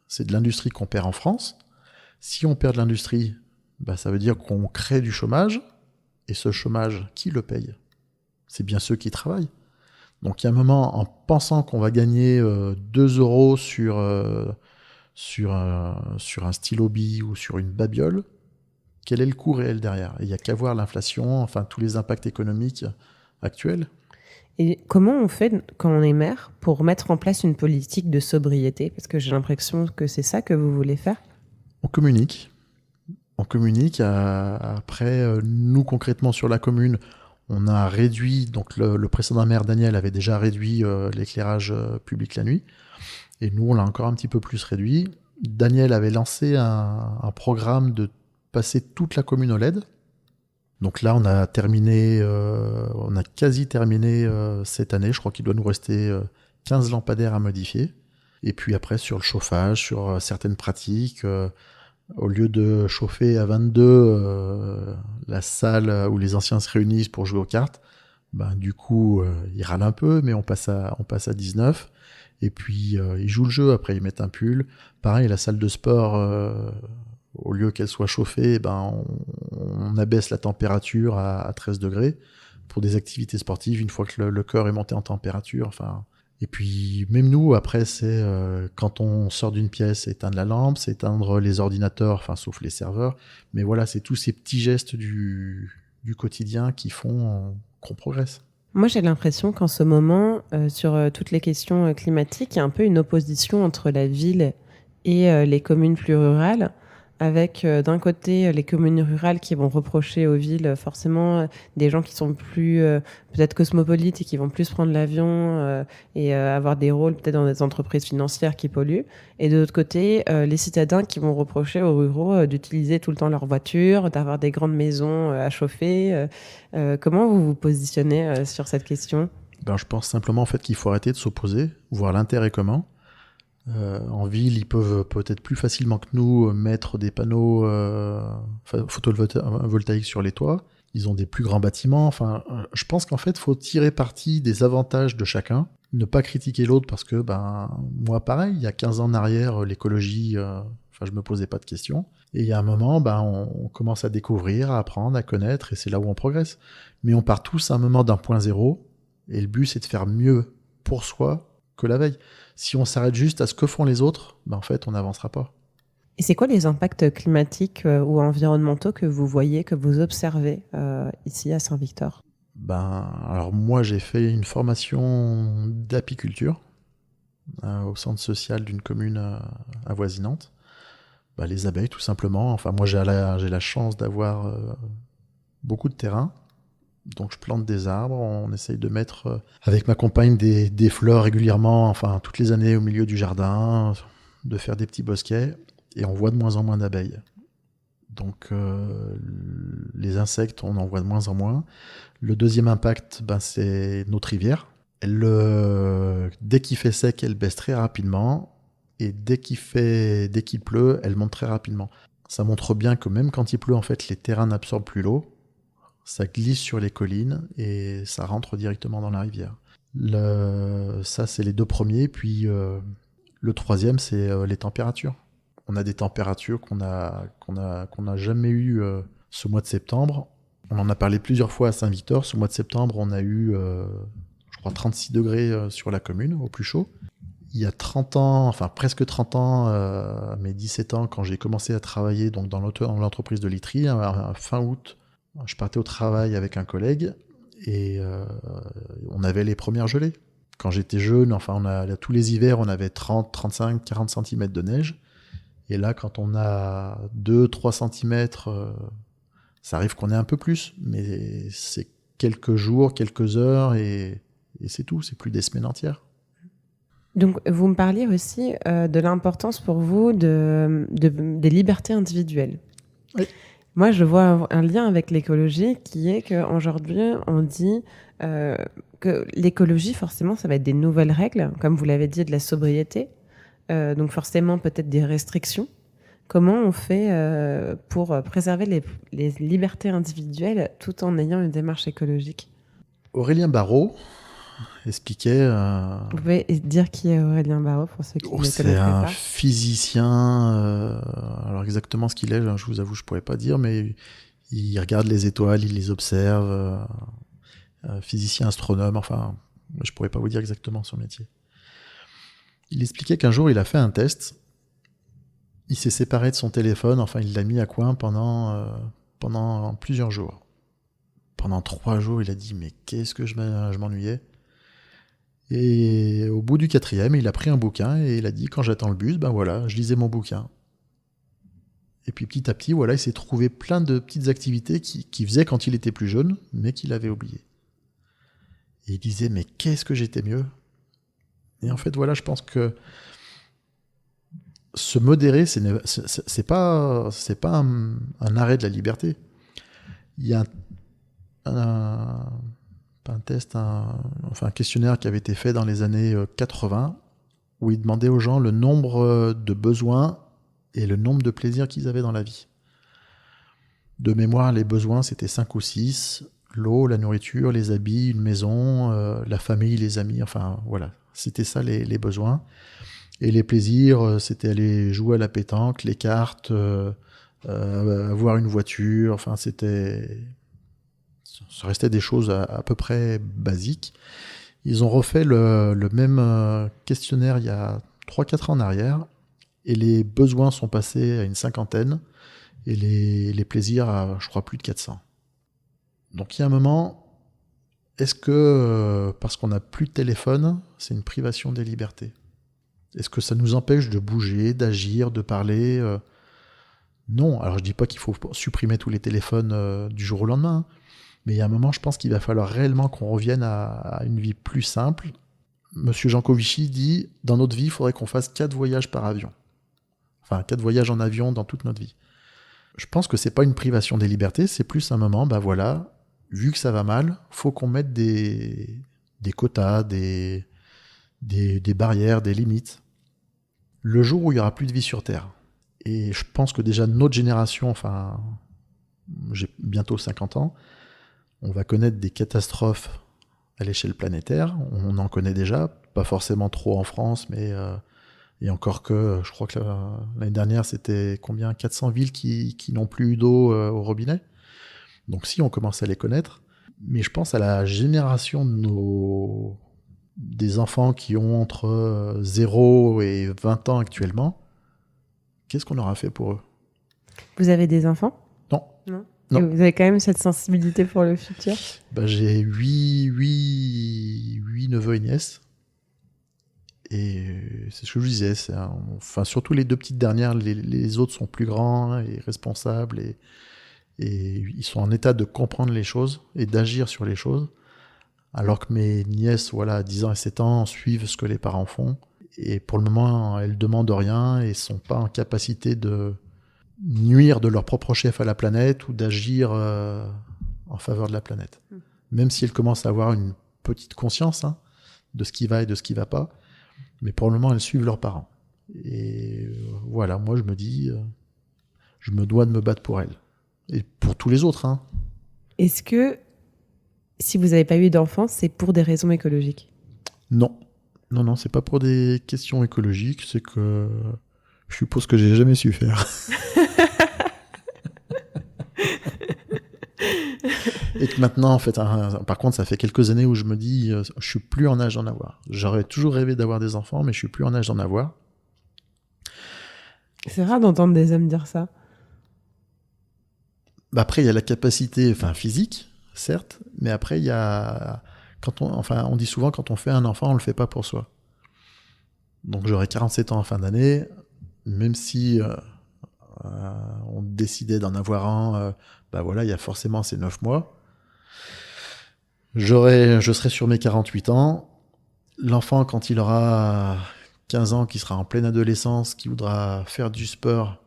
c'est de l'industrie qu'on perd en France. Si on perd de l'industrie, ça veut dire qu'on crée du chômage. Et ce chômage, qui le paye? C'est bien ceux qui travaillent. Donc il y a un moment, en pensant qu'on va gagner 2 euros sur un stylo bille ou sur une babiole, quel est le coût réel derrière? Et il n'y a qu'à voir l'inflation, enfin tous les impacts économiques actuels. Et comment on fait quand on est maire pour mettre en place une politique de sobriété? Parce que j'ai l'impression que c'est ça que vous voulez faire. On communique. Après, nous concrètement sur la commune, on a réduit, donc le précédent maire Daniel avait déjà réduit l'éclairage public la nuit, et nous on l'a encore un petit peu plus réduit. Daniel avait lancé un programme de passer toute la commune au LED. Donc là on a quasi terminé cette année, je crois qu'il doit nous rester 15 lampadaires à modifier. Et puis après sur le chauffage, sur certaines pratiques, au lieu de chauffer à 22 la salle où les anciens se réunissent pour jouer aux cartes, du coup, ils râlent un peu, mais on passe à 19. Et puis, ils jouent le jeu, après ils mettent un pull. Pareil, la salle de sport, au lieu qu'elle soit chauffée, on abaisse la température à 13 degrés pour des activités sportives, une fois que le cœur est monté en température. Enfin, et puis, même nous, après, c'est quand on sort d'une pièce, éteindre la lampe, c'est éteindre les ordinateurs, enfin, sauf les serveurs. Mais voilà, c'est tous ces petits gestes du quotidien qui font qu'on progresse. Moi, j'ai l'impression qu'en ce moment, sur toutes les questions climatiques, il y a un peu une opposition entre la ville et les communes plus rurales, avec d'un côté les communes rurales qui vont reprocher aux villes forcément des gens qui sont plus peut-être cosmopolites et qui vont plus prendre l'avion et avoir des rôles peut-être dans des entreprises financières qui polluent. Et de l'autre côté, les citadins qui vont reprocher aux ruraux d'utiliser tout le temps leur voiture, d'avoir des grandes maisons à chauffer. Comment vous vous positionnez sur cette question ? Je pense simplement en fait qu'il faut arrêter de s'opposer, voir l'intérêt commun. En ville, ils peuvent peut-être plus facilement que nous mettre des panneaux photovoltaïques sur les toits. Ils ont des plus grands bâtiments. Enfin, je pense qu'en fait, il faut tirer parti des avantages de chacun, ne pas critiquer l'autre parce que, moi, pareil, il y a 15 ans en arrière, l'écologie, je me posais pas de questions. Et il y a un moment, on commence à découvrir, à apprendre, à connaître, et c'est là où on progresse. Mais on part tous à un moment d'un point zéro, et le but, c'est de faire mieux pour soi que la veille. Si on s'arrête juste à ce que font les autres, en fait, on n'avancera pas. Et c'est quoi les impacts climatiques ou environnementaux que vous voyez, que vous observez ici à Saint-Victor ? Alors moi, j'ai fait une formation d'apiculture au centre social d'une commune avoisinante. Les abeilles, tout simplement. Enfin, moi, j'ai la chance d'avoir beaucoup de terrain. Donc je plante des arbres, on essaye de mettre avec ma compagne des fleurs régulièrement, enfin toutes les années au milieu du jardin, de faire des petits bosquets, et on voit de moins en moins d'abeilles. Donc les insectes, on en voit de moins en moins. Le deuxième impact, c'est notre rivière. Dès qu'il fait sec, elle baisse très rapidement, et dès qu'il pleut, elle monte très rapidement. Ça montre bien que même quand il pleut, en fait, les terrains n'absorbent plus l'eau. Ça glisse sur les collines et ça rentre directement dans la rivière. Ça, c'est les deux premiers. Puis le troisième, c'est les températures. On a des températures qu'on n'a jamais eues ce mois de septembre. On en a parlé plusieurs fois à Saint-Victor. Ce mois de septembre, on a eu, je crois, 36 degrés sur la commune, au plus chaud. Il y a 30 ans, enfin presque 30 ans, à mes 17 ans, quand j'ai commencé à travailler donc, dans l'entreprise de literie, fin août, je partais au travail avec un collègue et on avait les premières gelées. Quand j'étais jeune, tous les hivers, on avait 30, 35, 40 cm de neige. Et là, quand on a 2, 3 cm, ça arrive qu'on ait un peu plus. Mais c'est quelques jours, quelques heures et c'est tout. C'est plus des semaines entières. Donc, vous me parliez aussi de l'importance pour vous des libertés individuelles. Oui. Moi, je vois un lien avec l'écologie qui est qu'aujourd'hui, on dit que l'écologie, forcément, ça va être des nouvelles règles, comme vous l'avez dit, de la sobriété. Donc forcément, peut-être des restrictions. Comment on fait pour préserver les libertés individuelles tout en ayant une démarche écologique ? Aurélien Barraud expliquait... Vous pouvez dire qui est Aurélien Barraud pour ceux qui ne connaissent pas. C'est un physicien. Alors exactement ce qu'il est, je vous avoue, je pourrais pas dire, mais il regarde les étoiles, il les observe. Physicien, astronome, enfin Mais je pourrais pas vous dire exactement son métier. Il expliquait qu'un jour, il a fait un test. Il s'est séparé de son téléphone, enfin, il l'a mis à coin pendant plusieurs jours. Pendant 3 jours, il a dit, mais qu'est-ce que je m'ennuyais. Et au bout du 4e, il a pris un bouquin et il a dit, quand j'attends le bus, ben voilà, je lisais mon bouquin. Et puis petit à petit, voilà, il s'est trouvé plein de petites activités qu'il faisait quand il était plus jeune, mais qu'il avait oubliées. Et il disait, mais qu'est-ce que j'étais mieux. Et en fait, voilà, je pense que se modérer, c'est pas un arrêt de la liberté. Il y a un questionnaire qui avait été fait dans les années 80, où il demandait aux gens le nombre de besoins et le nombre de plaisirs qu'ils avaient dans la vie. De mémoire, les besoins, c'était 5 ou 6. L'eau, la nourriture, les habits, une maison, la famille, les amis, enfin voilà. C'était ça les besoins. Et les plaisirs, c'était aller jouer à la pétanque, les cartes, avoir une voiture, enfin ça restait des choses à peu près basiques. Ils ont refait le même questionnaire il y a 3-4 ans en arrière, et les besoins sont passés à une 50aine, et les plaisirs à, je crois, plus de 400. Donc il y a un moment, est-ce que parce qu'on n'a plus de téléphone, c'est une privation des libertés ? Est-ce que ça nous empêche de bouger, d'agir, de parler ? Non. Alors je dis pas qu'il faut supprimer tous les téléphones du jour au lendemain, mais il y a un moment, je pense qu'il va falloir réellement qu'on revienne à une vie plus simple. Monsieur Jancovici dit, dans notre vie, il faudrait qu'on fasse 4 voyages par avion. Enfin, 4 voyages en avion dans toute notre vie. Je pense que c'est pas une privation des libertés, c'est plus un moment, ben voilà, vu que ça va mal, faut qu'on mette des quotas, des barrières, des limites. Le jour où il n'y aura plus de vie sur Terre, et je pense que déjà notre génération, enfin, j'ai bientôt 50 ans, on va connaître des catastrophes à l'échelle planétaire. On en connaît déjà, pas forcément trop en France, mais et encore que, je crois que l'année dernière, c'était combien ? 400 villes qui n'ont plus eu d'eau au robinet. Donc si, on commence à les connaître. Mais je pense à la génération des enfants qui ont entre 0 et 20 ans actuellement. Qu'est-ce qu'on aura fait pour eux ? Vous avez des enfants ? Non. Non. Non. Et vous avez quand même cette sensibilité pour le futur ? J'ai 8 neveux et nièces. Et c'est ce que je disais. Surtout les 2 petites dernières, les autres sont plus grands et responsables. Et ils sont en état de comprendre les choses et d'agir sur les choses. Alors que mes nièces, à 10 ans et 7 ans, suivent ce que les parents font. Et pour le moment, elles ne demandent rien et ne sont pas en capacité de nuire de leur propre chef à la planète ou d'agir en faveur de la planète. Même si elles commencent à avoir une petite conscience de ce qui va et de ce qui ne va pas. Mais pour le moment, elles suivent leurs parents. Et voilà, moi je me dis, je me dois de me battre pour elles. Et pour tous les autres. Est-ce que, si vous n'avez pas eu d'enfants, c'est pour des raisons écologiques ? Non, c'est pas pour des questions écologiques, c'est que je suppose que j'ai jamais su faire. Et que maintenant, en fait, par contre, ça fait quelques années où je me dis, je suis plus en âge d'en avoir. J'aurais toujours rêvé d'avoir des enfants, mais je suis plus en âge d'en avoir. C'est rare d'entendre des hommes dire ça. Après, il y a la capacité, physique, certes, mais après, il y a... on dit souvent, quand on fait un enfant, on le fait pas pour soi. Donc, j'aurai 47 ans en fin d'année, même si on décidait d'en avoir un, il y a forcément ces 9 mois. Je serai sur mes 48 ans. L'enfant, quand il aura 15 ans, qui sera en pleine adolescence, qui voudra faire du sport,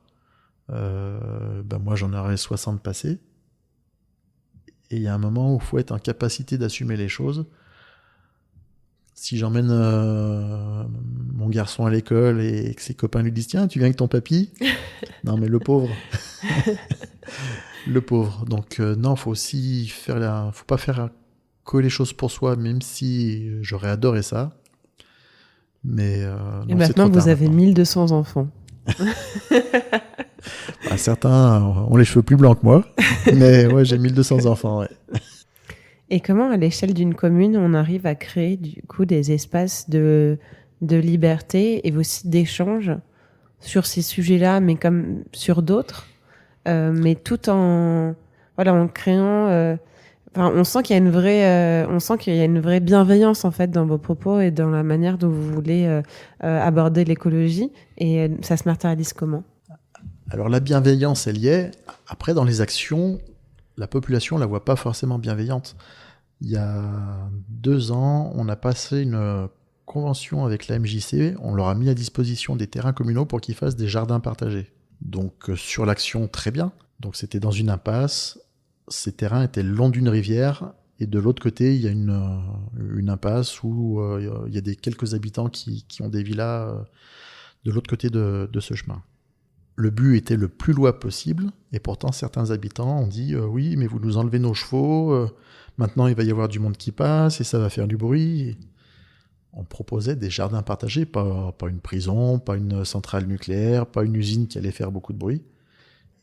moi j'en aurai 60 passés. Et il y a un moment où il faut être en capacité d'assumer les choses. Si j'emmène mon garçon à l'école et que ses copains lui disent « Tiens, tu viens avec ton papy ?» Non, mais le pauvre. Le pauvre. Donc non, faut aussi faut pas faire que les choses pour soi, même si j'aurais adoré ça. Mais et maintenant, vous avez 1200 enfants. Certains ont les cheveux plus blancs que moi, mais ouais, j'ai 1200 enfants. Ouais. Et comment, à l'échelle d'une commune, on arrive à créer du coup des espaces de liberté et aussi d'échange sur ces sujets-là, mais comme sur d'autres, mais tout en créant. On sent qu'il y a une vraie bienveillance en fait dans vos propos et dans la manière dont vous voulez aborder l'écologie. Et ça se matérialise comment ? Alors la bienveillance, elle y est. Après, dans les actions, la population la voit pas forcément bienveillante. Il y a 2 ans, on a passé une convention avec la MJC. On leur a mis à disposition des terrains communaux pour qu'ils fassent des jardins partagés. Donc sur l'action, très bien. Donc c'était dans une impasse. Ces terrains étaient le long d'une rivière. Et de l'autre côté, il y a une impasse où il y a quelques habitants qui ont des villas de l'autre côté de ce chemin. Le but était le plus loin possible, et pourtant certains habitants ont dit oui, mais vous nous enlevez nos chevaux, maintenant il va y avoir du monde qui passe, et ça va faire du bruit. On proposait des jardins partagés, pas une prison, pas une centrale nucléaire, pas une usine qui allait faire beaucoup de bruit.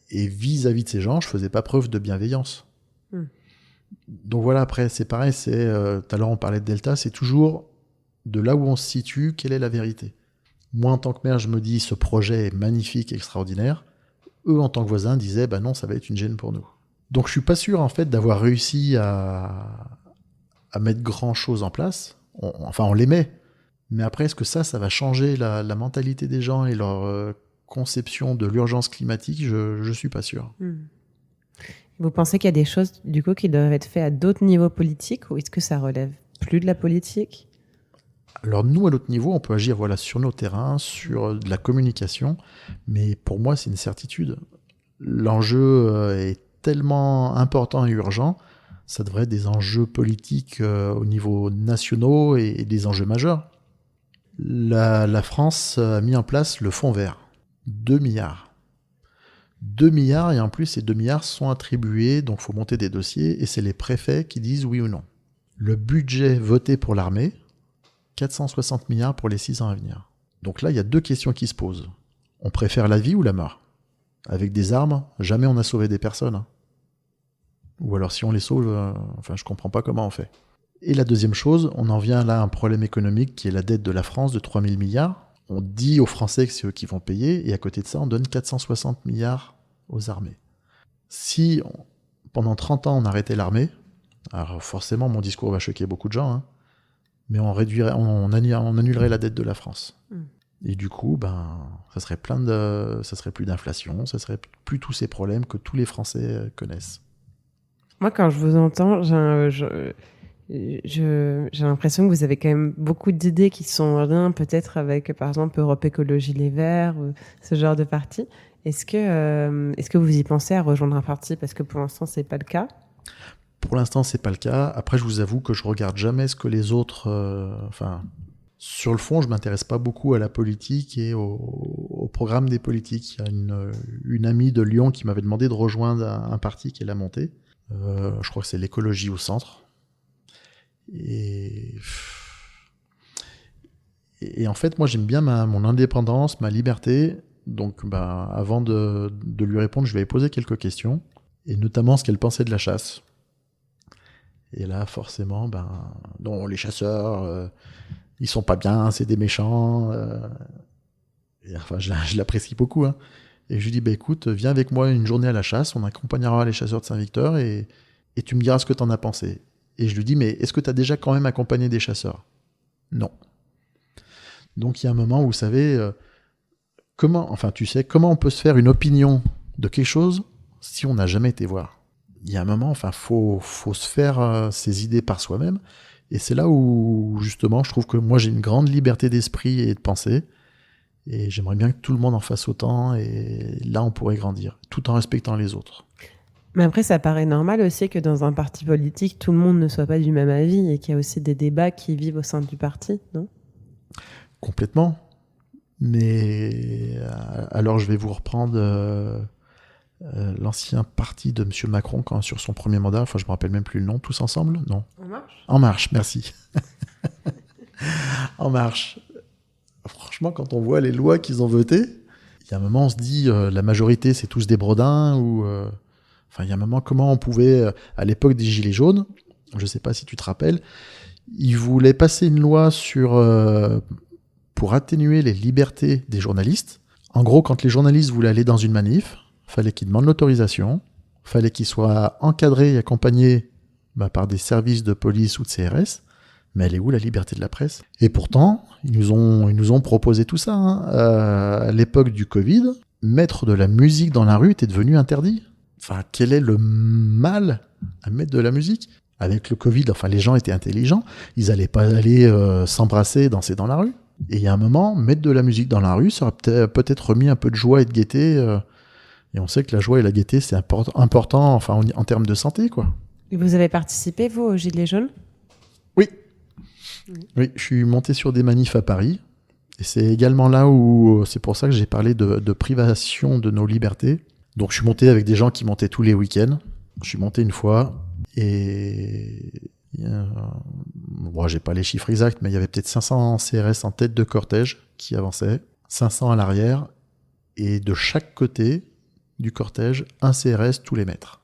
Et vis-à-vis de ces gens, je faisais pas preuve de bienveillance. Donc voilà, après c'est pareil, tout à l'heure on parlait de Delta, c'est toujours de là où on se situe, quelle est la vérité. Moi, en tant que maire, je me dis, ce projet est magnifique, extraordinaire. Eux, en tant que voisins, disaient, non, ça va être une gêne pour nous. Donc, je suis pas sûr, en fait, d'avoir réussi à mettre grand-chose en place. On les met. Mais après, est-ce que ça va changer la mentalité des gens et leur conception de l'urgence climatique ? Je suis pas sûr. Vous pensez qu'il y a des choses, du coup, qui doivent être faites à d'autres niveaux politiques, ou est-ce que ça relève plus de la politique ? Alors nous, à notre niveau, on peut agir sur nos terrains, sur de la communication, mais pour moi, c'est une certitude. L'enjeu est tellement important et urgent, ça devrait être des enjeux politiques au niveau national et des enjeux majeurs. La France a mis en place le fonds vert, 2 milliards. 2 milliards, et en plus, ces 2 milliards sont attribués, donc il faut monter des dossiers, et c'est les préfets qui disent oui ou non. Le budget voté pour l'armée, 460 milliards pour les 6 ans à venir. Donc là, il y a 2 questions qui se posent. On préfère la vie ou la mort ? Avec des armes, jamais on a sauvé des personnes. Ou alors si on les sauve, je comprends pas comment on fait. Et la deuxième chose, on en vient là à un problème économique qui est la dette de la France de 3 000 milliards. On dit aux Français que c'est eux qui vont payer, et à côté de ça, on donne 460 milliards aux armées. Si pendant 30 ans on arrêtait l'armée, alors forcément mon discours va choquer beaucoup de gens, mais on annulerait la dette de la France. Et du coup, ça serait plus d'inflation, ça serait plus tous ces problèmes que tous les Français connaissent. Moi, quand je vous entends, j'ai l'impression que vous avez quand même beaucoup d'idées qui sont en lien peut-être avec, par exemple, Europe Écologie Les Verts, ou ce genre de parti. Est-ce que vous y pensez à rejoindre un parti ? Parce que pour l'instant, c'est pas le cas. Pour l'instant, c'est pas le cas. Après, je vous avoue que je regarde jamais ce que les autres... sur le fond, je m'intéresse pas beaucoup à la politique et au programme des politiques. Il y a une amie de Lyon qui m'avait demandé de rejoindre un parti qu'elle a monté. Je crois que c'est l'écologie au centre. Et en fait, moi, j'aime bien mon indépendance, ma liberté. Donc, avant de lui répondre, je vais lui poser quelques questions. Et notamment ce qu'elle pensait de la chasse. Et là, forcément, non, les chasseurs, ils sont pas bien, c'est des méchants. Je l'apprécie beaucoup. Et je lui dis, écoute, viens avec moi une journée à la chasse, on accompagnera les chasseurs de Saint-Victor et tu me diras ce que t'en as pensé. Et je lui dis, mais est-ce que t'as déjà quand même accompagné des chasseurs ? Non. Donc il y a un moment où, vous savez, comment on peut se faire une opinion de quelque chose si on n'a jamais été voir ? Il y a un moment, faut se faire ses idées par soi-même. Et c'est là où, justement, je trouve que moi, j'ai une grande liberté d'esprit et de pensée. Et j'aimerais bien que tout le monde en fasse autant. Et là, on pourrait grandir, tout en respectant les autres. Mais après, ça paraît normal aussi que dans un parti politique, tout le monde ne soit pas du même avis et qu'il y a aussi des débats qui vivent au sein du parti, non ? Complètement. Mais alors, je vais vous reprendre... l'ancien parti de M. Macron sur son premier mandat, je me rappelle même plus le nom, Tous Ensemble ? Non. En Marche ? En Marche, merci. En Marche. Franchement, quand on voit les lois qu'ils ont votées, il y a un moment, on se dit, la majorité, c'est tous des bredins, ou... il y a un moment, comment on pouvait, à l'époque des Gilets jaunes, je ne sais pas si tu te rappelles, ils voulaient passer une loi pour atténuer les libertés des journalistes. En gros, quand les journalistes voulaient aller dans une manif, fallait qu'ils demandent l'autorisation, fallait qu'ils soient encadrés et accompagnés par des services de police ou de CRS. Mais elle est où la liberté de la presse? Et pourtant, ils nous ont proposé tout ça. À l'époque du Covid, mettre de la musique dans la rue était devenu interdit. Enfin, quel est le mal à mettre de la musique? Avec le Covid, les gens étaient intelligents. Ils n'allaient pas aller s'embrasser, danser dans la rue. Et il y a un moment, mettre de la musique dans la rue, ça aurait peut-être remis un peu de joie et de gaieté. Et on sait que la joie et la gaieté, c'est important en termes de santé, quoi. Et vous avez participé, vous, aux Gilets jaunes? Oui. Oui, je suis monté sur des manifs à Paris. Et c'est également là où... C'est pour ça que j'ai parlé de privation de nos libertés. Donc je suis monté avec des gens qui montaient tous les week-ends. Je suis monté une fois et... Bon, j'ai pas les chiffres exacts, mais il y avait peut-être 500 CRS en tête de cortège qui avançaient, 500 à l'arrière, et de chaque côté du cortège, un CRS tous les mètres.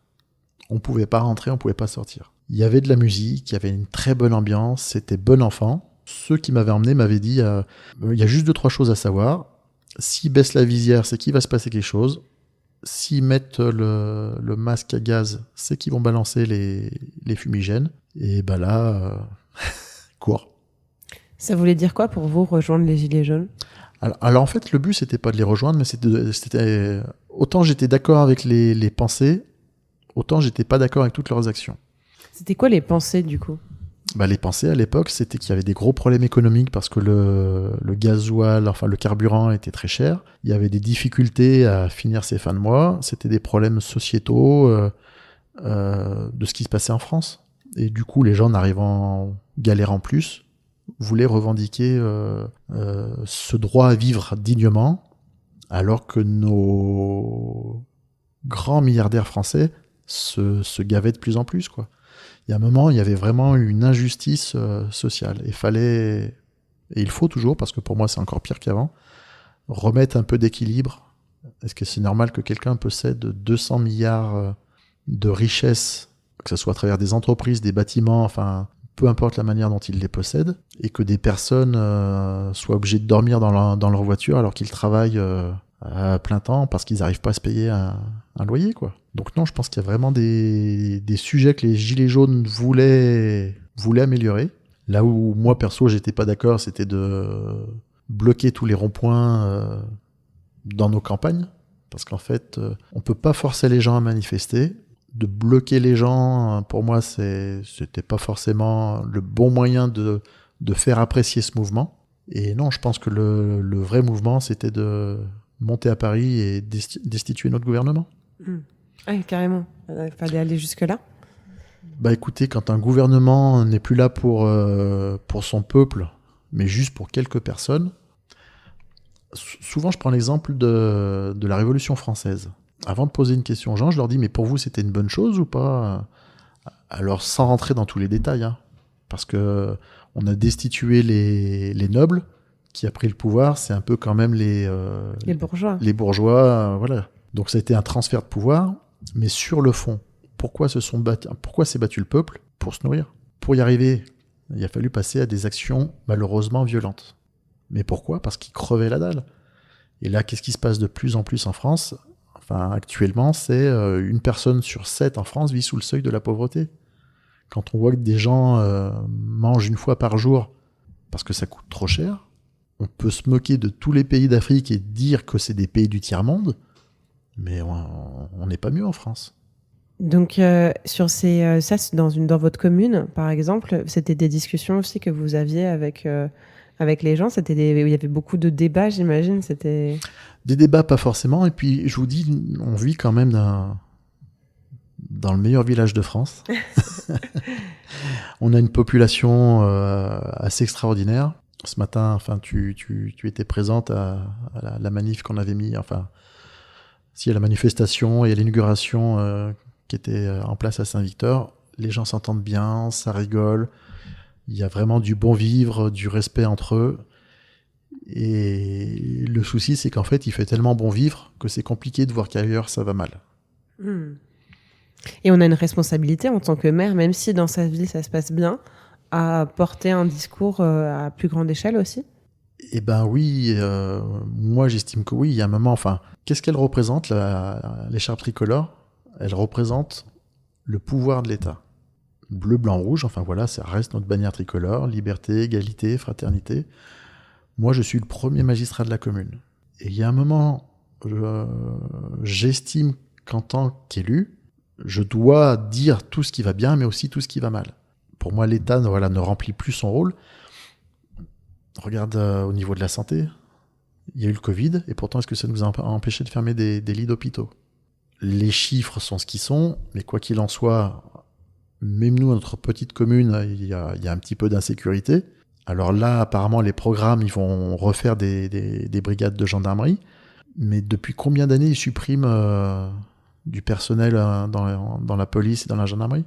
On pouvait pas rentrer, on pouvait pas sortir. Il y avait de la musique, il y avait une très bonne ambiance, c'était bon enfant. Ceux qui m'avaient emmené m'avaient dit il y a juste 2-3 choses à savoir. S'ils baissent la visière, c'est qu'il va se passer quelque chose. S'ils mettent le masque à gaz, c'est qu'ils vont balancer les fumigènes. Et là, cours. Ça voulait dire quoi pour vous, rejoindre les Gilets jaunes? Alors en fait, le but, c'était pas de les rejoindre, mais c'était autant j'étais d'accord avec les pensées, autant j'étais pas d'accord avec toutes leurs actions. C'était quoi les pensées, du coup? Les pensées, à l'époque, c'était qu'il y avait des gros problèmes économiques parce que le gasoil, le carburant était très cher. Il y avait des difficultés à finir ses fins de mois. C'était des problèmes sociétaux de ce qui se passait en France. Et du coup, les gens galérant plus, voulaient revendiquer ce droit à vivre dignement, alors que nos grands milliardaires français se gavaient de plus en plus, quoi. Il y a un moment, il y avait vraiment une injustice sociale. Et il faut toujours, parce que pour moi c'est encore pire qu'avant, remettre un peu d'équilibre. Est-ce que c'est normal que quelqu'un possède 200 milliards de richesses, que ce soit à travers des entreprises, des bâtiments, peu importe la manière dont il les possède, et que des personnes soient obligées de dormir dans leur voiture alors qu'ils travaillent à plein temps parce qu'ils n'arrivent pas à se payer un loyer, quoi. Donc non, je pense qu'il y a vraiment des sujets que les Gilets jaunes voulaient améliorer. Là où moi, perso, j'étais pas d'accord, c'était de bloquer tous les ronds-points dans nos campagnes. Parce qu'en fait, on peut pas forcer les gens à manifester. De bloquer les gens, pour moi, c'était pas forcément le bon moyen de faire apprécier ce mouvement. Et non, je pense que le vrai mouvement, c'était de monter à Paris et destituer notre gouvernement. Oui, carrément. Il fallait aller jusque-là. Écoutez, quand un gouvernement n'est plus là pour son peuple, mais juste pour quelques personnes, souvent je prends l'exemple de la Révolution française. Avant de poser une question aux gens, je leur dis, mais pour vous c'était une bonne chose ou pas? Alors sans rentrer dans tous les détails, parce que on a destitué les nobles, qui a pris le pouvoir, c'est un peu quand même les bourgeois. Les bourgeois, voilà. Donc ça a été un transfert de pouvoir, mais sur le fond, pourquoi s'est battu le peuple? Pour se nourrir. Pour y arriver, il a fallu passer à des actions malheureusement violentes. Mais pourquoi? Parce qu'ils crevaient la dalle. Et là, qu'est-ce qui se passe de plus en plus en France? Actuellement, c'est 1 personne sur 7 en France vit sous le seuil de la pauvreté. Quand on voit que des gens mangent 1 fois par jour parce que ça coûte trop cher, on peut se moquer de tous les pays d'Afrique et dire que c'est des pays du tiers-monde, mais on n'est pas mieux en France. Donc, sur ça, dans votre commune, par exemple, c'était des discussions aussi que vous aviez avec les gens. Il y avait beaucoup de débats, j'imagine. C'était des débats, pas forcément. Et puis, je vous dis, on vit quand même dans le meilleur village de France. On a une population assez extraordinaire. Ce matin, tu étais présente à la manif qu'on avait mis, à la manifestation et à l'inauguration qui était en place à Saint-Victor. Les gens s'entendent bien, ça rigole. Il y a vraiment du bon vivre, du respect entre eux. Et le souci, c'est qu'en fait, il fait tellement bon vivre que c'est compliqué de voir qu'ailleurs, ça va mal. Et on a une responsabilité en tant que maire, même si dans sa ville ça se passe bien, à porter un discours à plus grande échelle aussi. Eh ben oui, moi j'estime que oui, il y a un moment, enfin, qu'est-ce qu'elle représente, l'écharpe tricolore? Elle représente le pouvoir de l'État. Bleu, blanc, rouge, enfin voilà, ça reste notre bannière tricolore, liberté, égalité, fraternité. Moi je suis le premier magistrat de la commune. Et il y a un moment, j'estime qu'en tant qu'élu, je dois dire tout ce qui va bien, mais aussi tout ce qui va mal. Pour moi, l'État ne remplit plus son rôle. Regarde au niveau de la santé, il y a eu le Covid, et pourtant, est-ce que ça nous a empêché de fermer des lits d'hôpitaux? Les chiffres sont ce qu'ils sont, mais quoi qu'il en soit, même nous, notre petite commune, il y a un petit peu d'insécurité. Alors là, apparemment, les programmes, ils vont refaire des brigades de gendarmerie, mais depuis combien d'années ils suppriment du personnel dans la police et dans la gendarmerie?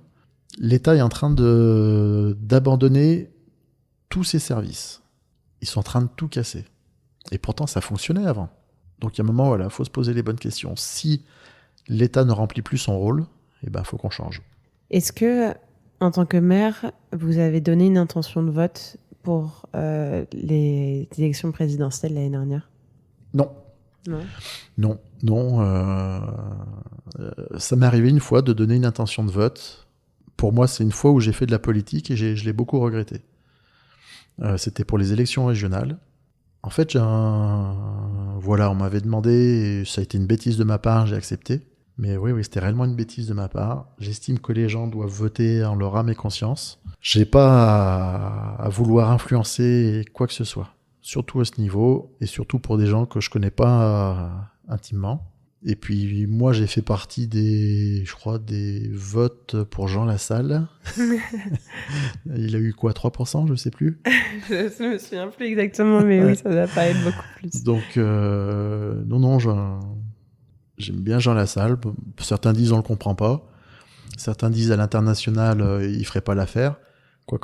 L'État est en train d'abandonner tous ses services. Ils sont en train de tout casser. Et pourtant, ça fonctionnait avant. Donc, il y a un moment, voilà, faut se poser les bonnes questions. Si l'État ne remplit plus son rôle, eh ben, faut qu'on change. Est-ce que, en tant que maire, vous avez donné une intention de vote pour les élections présidentielles l'année dernière? Non. Non. Non. Ça m'est arrivé une fois de donner une intention de vote. Pour moi, c'est une fois où j'ai fait de la politique et je l'ai beaucoup regretté. C'était pour les élections régionales. En fait, voilà, on m'avait demandé, et ça a été une bêtise de ma part, j'ai accepté. Mais oui, c'était réellement une bêtise de ma part. J'estime que les gens doivent voter en leur âme et conscience. J'ai pas à vouloir influencer quoi que ce soit. Surtout à ce niveau, et surtout pour des gens que je connais pas intimement. Et puis moi j'ai fait partie des votes pour Jean Lassalle. Il a eu quoi, 3%, je sais plus. Je me souviens plus exactement, mais oui, ça doit pas être beaucoup plus. Donc non, j'aime bien Jean Lassalle. Certains disent on le comprend pas. Certains disent à l'international il ferait pas l'affaire. Quoi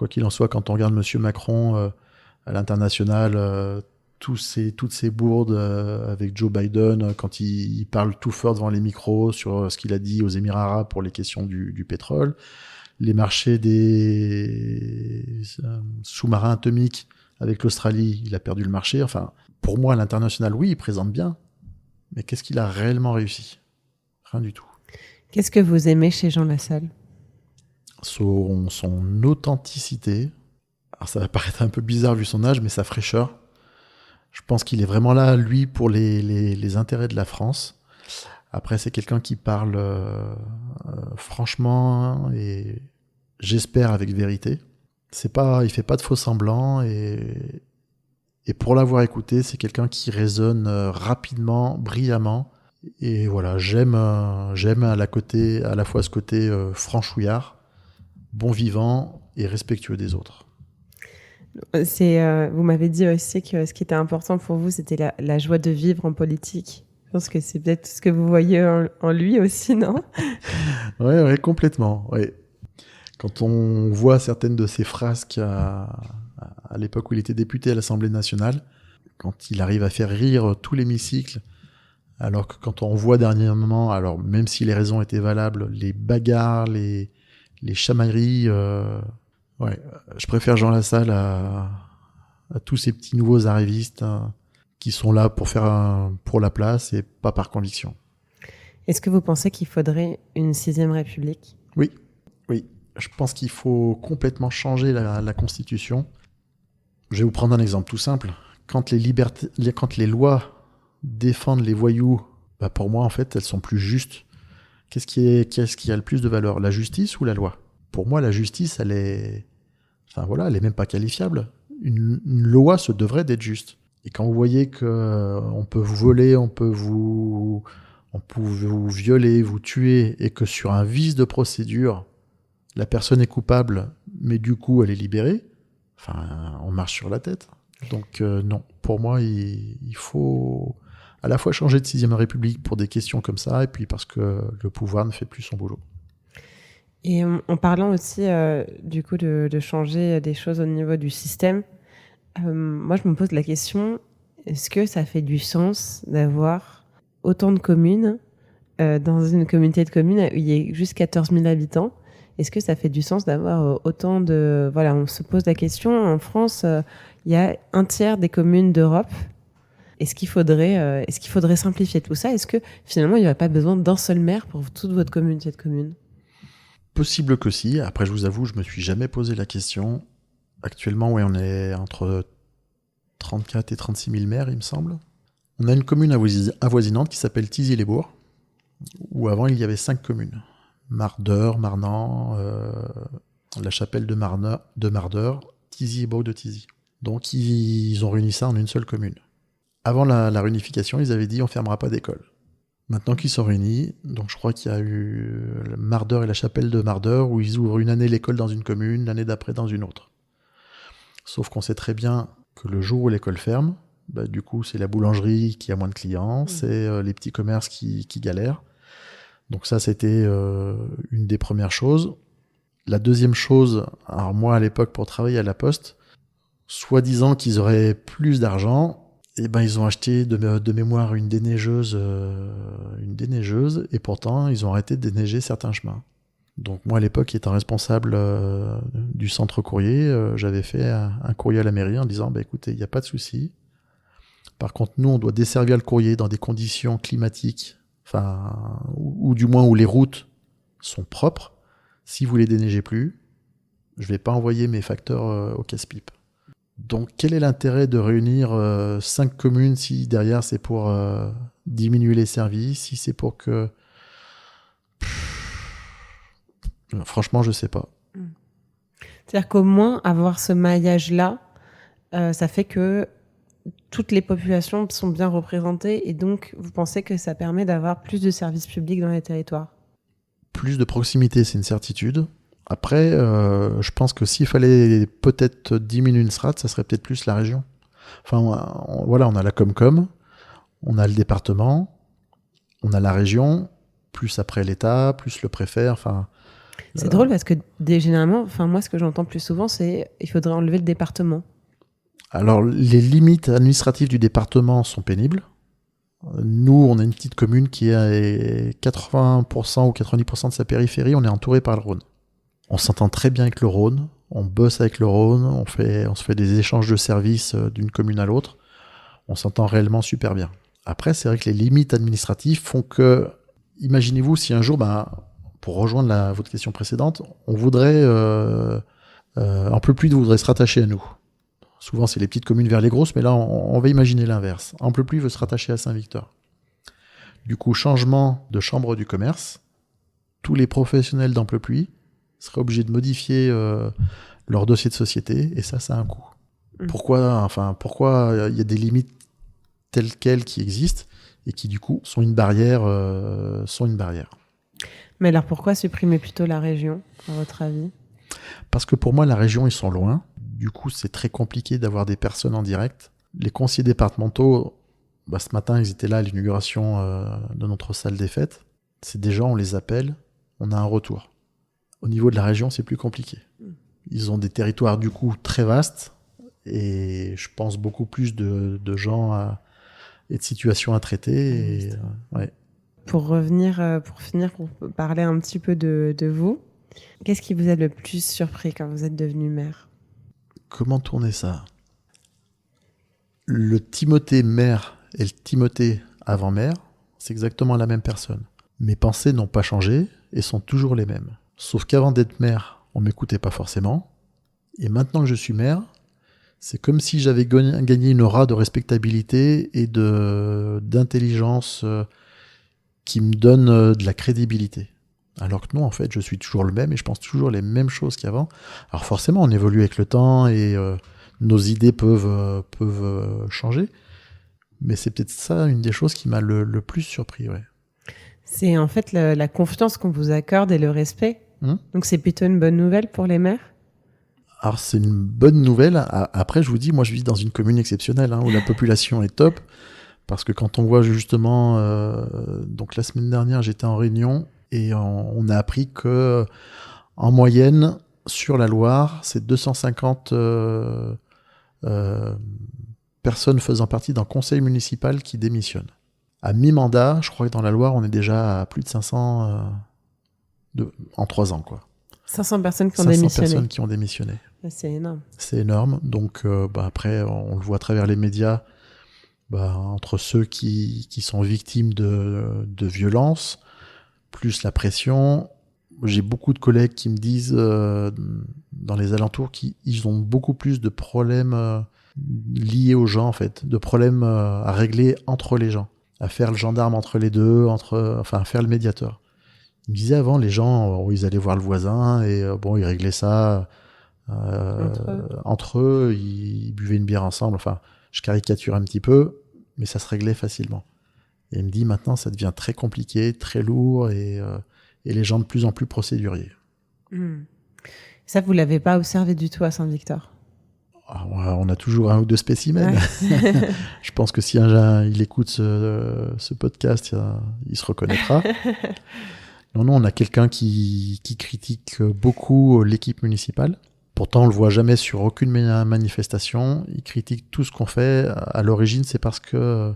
qu'il en soit, quand on regarde Monsieur Macron à l'international, toutes ces bourdes avec Joe Biden, quand il parle tout fort devant les micros sur ce qu'il a dit aux Émirats arabes pour les questions du pétrole, les marchés des sous-marins atomiques avec l'Australie, il a perdu le marché. Enfin, pour moi, à l'international, oui, il présente bien, mais qu'est-ce qu'il a réellement réussi? Rien du tout. Qu'est-ce que vous aimez chez Jean Lassalle? Son authenticité. Alors ça va paraître un peu bizarre vu son âge, mais sa fraîcheur. Je pense qu'il est vraiment là, lui, pour les intérêts de la France. Après, c'est quelqu'un qui parle franchement et j'espère avec vérité. Il fait pas de faux semblants et pour l'avoir écouté, c'est quelqu'un qui raisonne rapidement, brillamment. Et voilà, j'aime à la fois ce côté franchouillard, bon vivant et respectueux des autres. Vous m'avez dit aussi que ce qui était important pour vous, c'était la joie de vivre en politique. Je pense que c'est peut-être ce que vous voyez en lui aussi, non? Ouais, complètement. Ouais. Quand on voit certaines de ses frasques à l'époque où il était député à l'Assemblée nationale, quand il arrive à faire rire tout l'hémicycle, alors que quand on voit dernièrement, alors même si les raisons étaient valables, les bagarres, les chamailleries, je préfère Jean Lassalle à tous ces petits nouveaux arrivistes qui sont là pour faire pour la place et pas par conviction. Est-ce que vous pensez qu'il faudrait une 6e République? Oui. Je pense qu'il faut complètement changer la Constitution. Je vais vous prendre un exemple tout simple. Quand les lois défendent les voyous, pour moi, en fait, elles sont plus justes. Qu'est-ce qui a le plus de valeur, la justice ou la loi? Pour moi, la justice, elle est même pas qualifiable. Une loi se devrait d'être juste. Et quand vous voyez que on peut vous voler, on peut vous violer, vous tuer, et que sur un vice de procédure, la personne est coupable, mais du coup, elle est libérée, on marche sur la tête. Donc non, pour moi, il faut à la fois changer de 6e République pour des questions comme ça, et puis parce que le pouvoir ne fait plus son boulot. Et en parlant aussi du coup de changer des choses au niveau du système, moi je me pose la question, est-ce que ça fait du sens d'avoir autant de communes dans une communauté de communes où il y a juste 14 000 habitants, est-ce que ça fait du sens d'avoir autant de... Voilà, on se pose la question, en France, il y a un tiers des communes d'Europe. Est-ce qu'il faudrait simplifier tout ça? Est-ce que finalement, il n'y aurait pas besoin d'un seul maire pour toute votre communauté de communes? Possible que si. Après, je vous avoue, je me suis jamais posé la question. Actuellement, oui, on est entre 34 et 36 000 maires, il me semble. On a une commune avoisinante qui s'appelle Thizy-les-Bourgs, où avant, il y avait 5 communes. Mardeur, Marnant, la Chapelle de Mardeur, Thizy et Bourg de Thizy. Donc, ils ont réuni ça en une seule commune. Avant la réunification, ils avaient dit on fermera pas d'école. Maintenant qu'ils sont réunis, donc je crois qu'il y a eu le Mardeur et la Chapelle de Mardeur où ils ouvrent une année l'école dans une commune, l'année d'après dans une autre. Sauf qu'on sait très bien que le jour où l'école ferme, du coup c'est la boulangerie qui a moins de clients, c'est les petits commerces qui galèrent. Donc ça c'était une des premières choses. La deuxième chose, alors moi à l'époque pour travailler à la Poste, soi-disant qu'ils auraient plus d'argent, ils ont acheté de mémoire une déneigeuse, et pourtant ils ont arrêté de déneiger certains chemins. Donc moi à l'époque, étant responsable du centre courrier, j'avais fait un courrier à la mairie en disant écoutez, il n'y a pas de souci. Par contre, nous on doit desservir le courrier dans des conditions climatiques, ou du moins où les routes sont propres. Si vous les déneigez plus, je vais pas envoyer mes facteurs au casse-pipe. Donc, quel est l'intérêt de réunir 5 communes si derrière c'est pour diminuer les services, si c'est pour que... Franchement, je sais pas. C'est-à-dire qu'au moins, avoir ce maillage-là, ça fait que toutes les populations sont bien représentées et donc vous pensez que ça permet d'avoir plus de services publics dans les territoires? Plus de proximité, c'est une certitude. Après, je pense que s'il fallait peut-être diminuer une strate, ça serait peut-être plus la région. On a la Comcom, on a le département, on a la région, plus après l'État, plus le préfet, C'est drôle parce que généralement, moi ce que j'entends plus souvent, c'est qu'il faudrait enlever le département. Alors, les limites administratives du département sont pénibles. Nous, on a une petite commune qui est 80% ou 90% de sa périphérie, on est entouré par le Rhône. On s'entend très bien avec le Rhône, on bosse avec le Rhône, on se fait des échanges de services d'une commune à l'autre, on s'entend réellement super bien. Après, c'est vrai que les limites administratives font que, imaginez-vous si un jour, pour rejoindre votre question précédente, on voudrait, Amplepuis voudrait se rattacher à nous. Souvent, c'est les petites communes vers les grosses, mais là, on va imaginer l'inverse. Amplepuis veut se rattacher à Saint-Victor. Du coup, changement de chambre du commerce, tous les professionnels d'Amplepuis seraient obligés de modifier leur dossier de société, et ça a un coût. Pourquoi il y a des limites telles quelles qui existent, et qui, du coup, sont une barrière. Mais alors, pourquoi supprimer plutôt la région, à votre avis? Parce que pour moi, la région, ils sont loin. Du coup, c'est très compliqué d'avoir des personnes en direct. Les conseillers départementaux, ce matin, ils étaient là à l'inauguration de notre salle des fêtes. C'est des gens, on les appelle, on a un retour. Au niveau de la région, c'est plus compliqué. Ils ont des territoires, du coup, très vastes. Et je pense beaucoup plus de gens et de situations à traiter. Ouais. Pour revenir, pour parler un petit peu de vous, qu'est-ce qui vous a le plus surpris quand vous êtes devenu maire? Comment tourner ça? Le Timothée maire et le Timothée avant maire, c'est exactement la même personne. Mes pensées n'ont pas changé et sont toujours les mêmes. Sauf qu'avant d'être maire, on m'écoutait pas forcément. Et maintenant que je suis maire, c'est comme si j'avais gagné une aura de respectabilité et d'intelligence qui me donne de la crédibilité. Alors que non, en fait, je suis toujours le même et je pense toujours les mêmes choses qu'avant. Alors forcément, on évolue avec le temps et nos idées peuvent changer. Mais c'est peut-être ça une des choses qui m'a le plus surpris. Ouais. C'est en fait la confiance qu'on vous accorde et le respect. Donc c'est plutôt une bonne nouvelle pour les maires? Alors c'est une bonne nouvelle. Après, je vous dis, moi je vis dans une commune exceptionnelle où la population est top. Parce que quand on voit justement... donc la semaine dernière, j'étais en réunion et on a appris que en moyenne, sur la Loire, c'est 250 personnes faisant partie d'un conseil municipal qui démissionnent. À mi-mandat, je crois que dans la Loire, on est déjà à plus de 500 en 3 ans, quoi. 500 personnes qui ont 500 démissionné. personnes qui ont démissionné. C'est énorme. C'est énorme. Donc, après, on le voit à travers les médias, entre ceux qui sont victimes de violences, plus la pression. J'ai beaucoup de collègues qui me disent, dans les alentours, qu'ils ont beaucoup plus de problèmes liés aux gens, en fait, de problèmes à régler entre les gens, à faire le gendarme entre les deux, à faire le médiateur. Ils me disaient avant, les gens, ils allaient voir le voisin et ils réglaient ça entre eux, ils buvaient une bière ensemble. Enfin, je caricature un petit peu, mais ça se réglait facilement. Et il me dit, maintenant, ça devient très compliqué, très lourd et les gens de plus en plus procéduriers. Ça, vous l'avez pas observé du tout à Saint-Victor? On a toujours un ou deux spécimens. Ouais. Je pense que si un jour il écoute ce podcast, il se reconnaîtra. Non, on a quelqu'un qui critique beaucoup l'équipe municipale. Pourtant, on le voit jamais sur aucune manifestation. Il critique tout ce qu'on fait. À l'origine, c'est parce que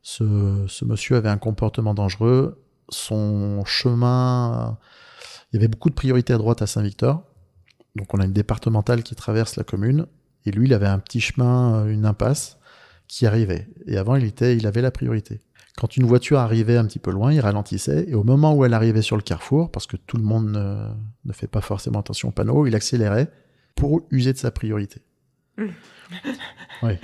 ce monsieur avait un comportement dangereux. Son chemin... Il y avait beaucoup de priorités à droite à Saint-Victor. Donc, on a une départementale qui traverse la commune. Et lui, il avait un petit chemin, une impasse, qui arrivait. Et avant, il avait la priorité. Quand une voiture arrivait un petit peu loin, il ralentissait. Et au moment où elle arrivait sur le carrefour, parce que tout le monde ne fait pas forcément attention au panneau, il accélérait pour user de sa priorité. Ouais.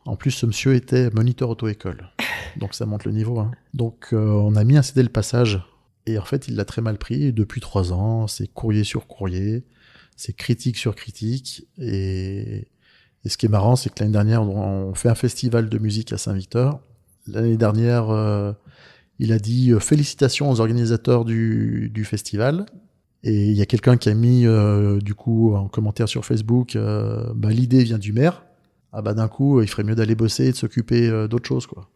En plus, ce monsieur était moniteur auto-école. Donc ça monte le niveau. Hein. Donc on a mis un cédé le passage. Et en fait, il l'a très mal pris. Et depuis 3 ans, c'est courrier sur courrier. C'est critique sur critique. Et ce qui est marrant, c'est que l'année dernière, on fait un festival de musique à Saint-Victor. L'année dernière, il a dit félicitations aux organisateurs du festival. Et il y a quelqu'un qui a mis, du coup, en commentaire sur Facebook, l'idée vient du maire. D'un coup, il ferait mieux d'aller bosser et de s'occuper d'autres choses, quoi.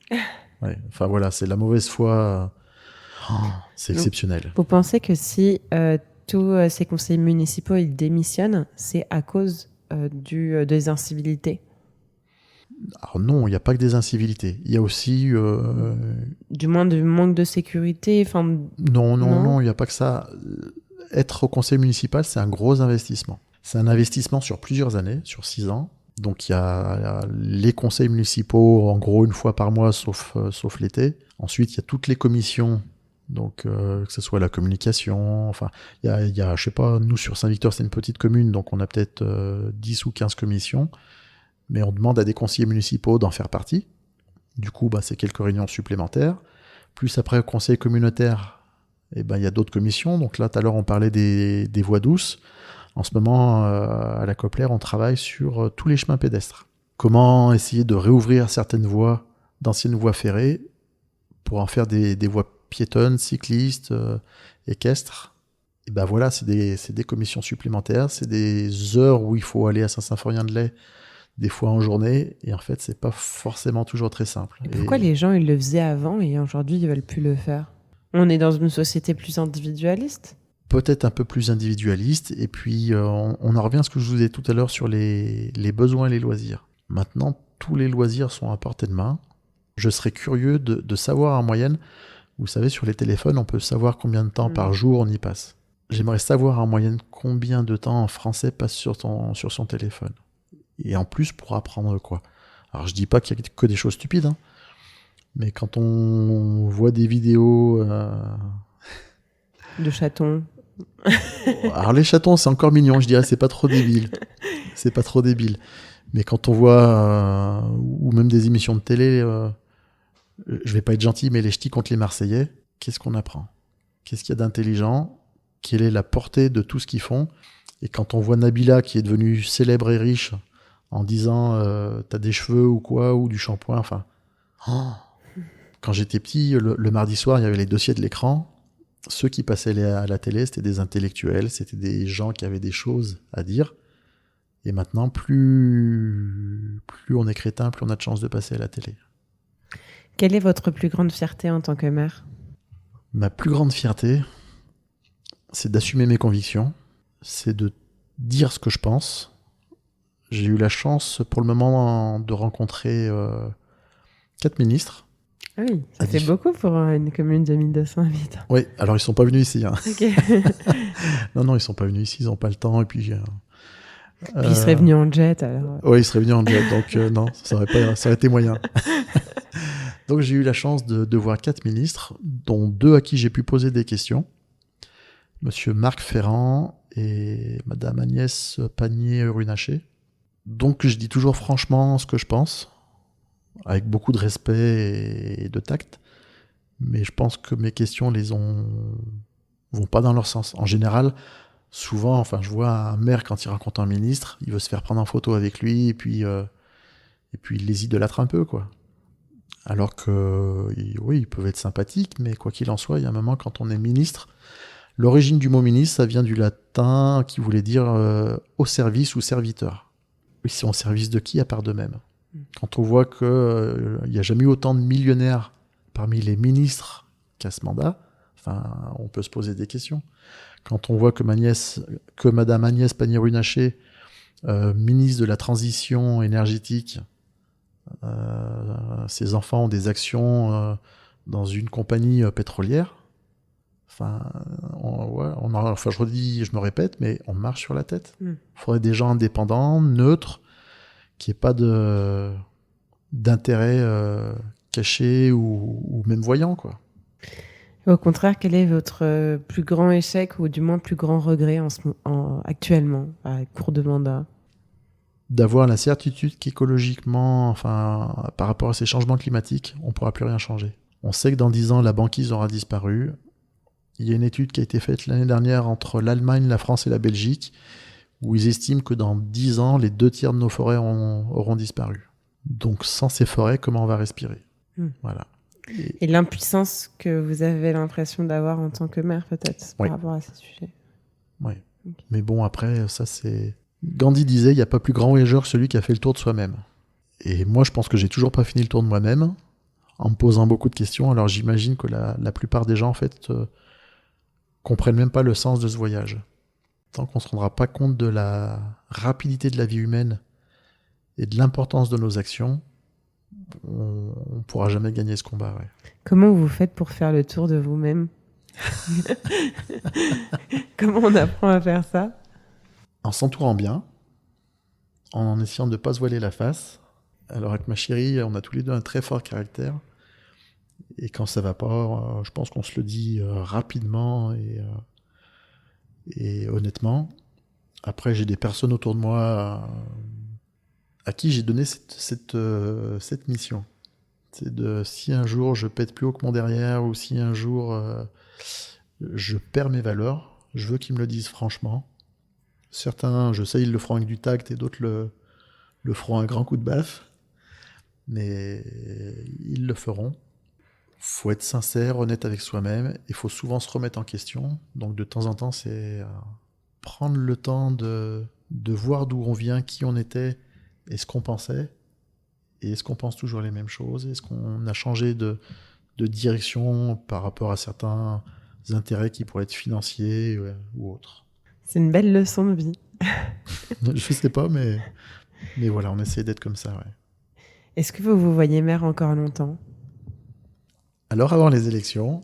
Ouais. Enfin voilà, c'est la mauvaise foi. C'est exceptionnel. Vous pensez que si tous ces conseillers municipaux ils démissionnent, c'est à cause des incivilités? Alors non, il n'y a pas que des incivilités. Il y a aussi... Du moins du manque de sécurité. Non, il n'y a pas que ça. Être au conseil municipal, c'est un gros investissement. C'est un investissement sur plusieurs années, sur 6 ans. Donc il y a les conseils municipaux, en gros, une fois par mois, sauf l'été. Ensuite, il y a toutes les commissions, donc que ce soit la communication, il y a, je sais pas, nous sur Saint-Victor, c'est une petite commune, donc on a peut-être 10 ou 15 commissions, mais on demande à des conseillers municipaux d'en faire partie. Du coup, c'est quelques réunions supplémentaires. Plus après, au conseil communautaire, il y a d'autres commissions. Donc là, tout à l'heure, on parlait des voies douces. En ce moment, à la Coplère, on travaille sur tous les chemins pédestres. Comment essayer de réouvrir certaines voies, d'anciennes voies ferrées, pour en faire des voies piétonnes, cyclistes, équestres. Et voilà, c'est des commissions supplémentaires, c'est des heures où il faut aller à Saint-Symphorien-de-Laye, des fois en journée, et en fait, c'est pas forcément toujours très simple. Pourquoi les gens, ils le faisaient avant et aujourd'hui, ils veulent plus le faire? On est dans une société plus individualiste? Peut-être un peu plus individualiste, et puis on en revient à ce que je vous disais tout à l'heure sur les besoins et les loisirs. Maintenant, tous les loisirs sont à portée de main. Je serais curieux de savoir en moyenne, vous savez, sur les téléphones, on peut savoir combien de temps par jour on y passe. J'aimerais savoir en moyenne combien de temps un Français passe sur son téléphone. Et en plus, pour apprendre quoi. Alors, je dis pas qu'il y a que des choses stupides, hein, mais quand on voit des vidéos... de chatons. Alors, les chatons, c'est encore mignon, je dirais, c'est pas trop débile. C'est pas trop débile. Mais quand on voit... ou même des émissions de télé... je vais pas être gentil, mais les ch'tis contre les Marseillais, qu'est-ce qu'on apprend? Qu'est-ce qu'il y a d'intelligent? Quelle est la portée de tout ce qu'ils font? Et quand on voit Nabila, qui est devenue célèbre et riche, en disant t'as des cheveux ou quoi, ou du shampoing, Quand j'étais petit, le mardi soir, il y avait les dossiers de l'écran. Ceux qui passaient à la télé, c'était des intellectuels, c'était des gens qui avaient des choses à dire. Et maintenant, plus on est crétin, plus on a de chances de passer à la télé. Quelle est votre plus grande fierté en tant que maire? Ma plus grande fierté, c'est d'assumer mes convictions, c'est de dire ce que je pense. J'ai eu la chance, pour le moment, de rencontrer 4 ministres. Ah oui, À ça fait diff- beaucoup pour une commune de 1200 habitants. Oui, alors ils sont pas venus ici. Hein. Ok. Non, ils sont pas venus ici, ils ont pas le temps. Et puis, Puis il serait venu en jet alors. oui, ils seraient venus en jet, donc non, ça aurait été moyen. Donc j'ai eu la chance de voir 4 ministres, dont 2 à qui j'ai pu poser des questions. Monsieur Marc Ferrand et Madame Agnès Pannier-Runacher. Donc je dis toujours franchement ce que je pense, avec beaucoup de respect et de tact. Mais je pense que mes questions vont pas dans leur sens. En général, souvent, enfin, je vois un maire quand il rencontre un ministre, il veut se faire prendre en photo avec lui et puis il les idolâtre un peu, quoi. Alors que, oui, ils peuvent être sympathiques, mais quoi qu'il en soit, il y a un moment quand on est ministre, l'origine du mot ministre, ça vient du latin qui voulait dire au service ou serviteur. Ils sont au service de qui à part d'eux-mêmes. Quand on voit qu'il n'y a jamais eu autant de millionnaires parmi les ministres qu'à ce mandat, enfin, on peut se poser des questions. Quand on voit que Madame Agnès Pannier-Runacher, ministre de la Transition énergétique, ses enfants ont des actions dans une compagnie pétrolière, enfin, je me répète, mais on marche sur la tête. Il faudrait des gens indépendants, neutres, qui n'aient pas d'intérêt caché ou même voyant, quoi. Au contraire, quel est votre plus grand échec ou du moins plus grand regret actuellement, à court de mandat? D'avoir la certitude qu'écologiquement, enfin, par rapport à ces changements climatiques, on ne pourra plus rien changer. On sait que dans 10 ans, la banquise aura disparu. Il y a une étude qui a été faite l'année dernière entre l'Allemagne, la France et la Belgique, où ils estiment que dans 10 ans, les 2 tiers de nos forêts auront disparu. Donc sans ces forêts, comment on va respirer? Voilà. Et l'impuissance que vous avez l'impression d'avoir en tant que maire, peut-être, par rapport à ces sujets. Oui. Okay. Mais bon, après, ça c'est... Gandhi disait, il n'y a pas plus grand voyageur que celui qui a fait le tour de soi-même. Et moi, je pense que j'ai toujours pas fini le tour de moi-même, en me posant beaucoup de questions. Alors j'imagine que la plupart des gens, en fait, comprennent même pas le sens de ce voyage. Tant qu'on ne se rendra pas compte de la rapidité de la vie humaine et de l'importance de nos actions, on ne pourra jamais gagner ce combat. Ouais. Comment vous faites pour faire le tour de vous-même? Comment on apprend à faire ça? En s'entourant bien, en essayant de ne pas se voiler la face. Alors avec ma chérie, on a tous les deux un très fort caractère. Et quand ça va pas, je pense qu'on se le dit rapidement et honnêtement. Après, j'ai des personnes autour de moi à qui j'ai donné cette mission. C'est si un jour je pète plus haut que mon derrière ou si un jour je perds mes valeurs, je veux qu'ils me le disent franchement. Certains, je sais, ils le feront avec du tact et d'autres le feront un grand coup de baffe. Mais ils le feront. Faut être sincère, honnête avec soi-même. Il faut souvent se remettre en question. Donc de temps en temps, c'est prendre le temps de voir d'où on vient, qui on était et ce qu'on pensait. Et est-ce qu'on pense toujours les mêmes choses? Est-ce qu'on a changé de direction par rapport à certains intérêts qui pourraient être financiers ou autres? C'est une belle leçon de vie. Je sais pas, mais voilà, on essaie d'être comme ça, ouais. Est-ce que vous voyez maire encore longtemps? Alors avant les élections,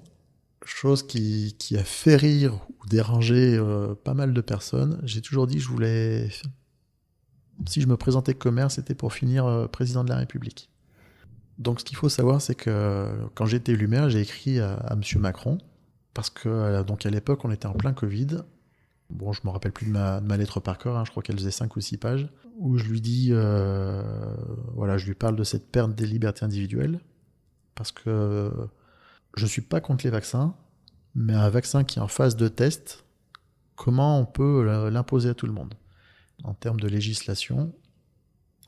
chose qui a fait rire ou déranger pas mal de personnes, j'ai toujours dit que je voulais... Si je me présentais comme maire, c'était pour finir président de la République. Donc ce qu'il faut savoir, c'est que quand j'ai été élu maire, j'ai écrit à M. Macron, parce que donc à l'époque, on était en plein Covid. Bon, je me rappelle plus de ma lettre par cœur, je crois qu'elle faisait 5 ou 6 pages, où je lui dis, voilà, je lui parle de cette perte des libertés individuelles, parce que je suis pas contre les vaccins, mais un vaccin qui est en phase de test, comment on peut l'imposer à tout le monde? En termes de législation,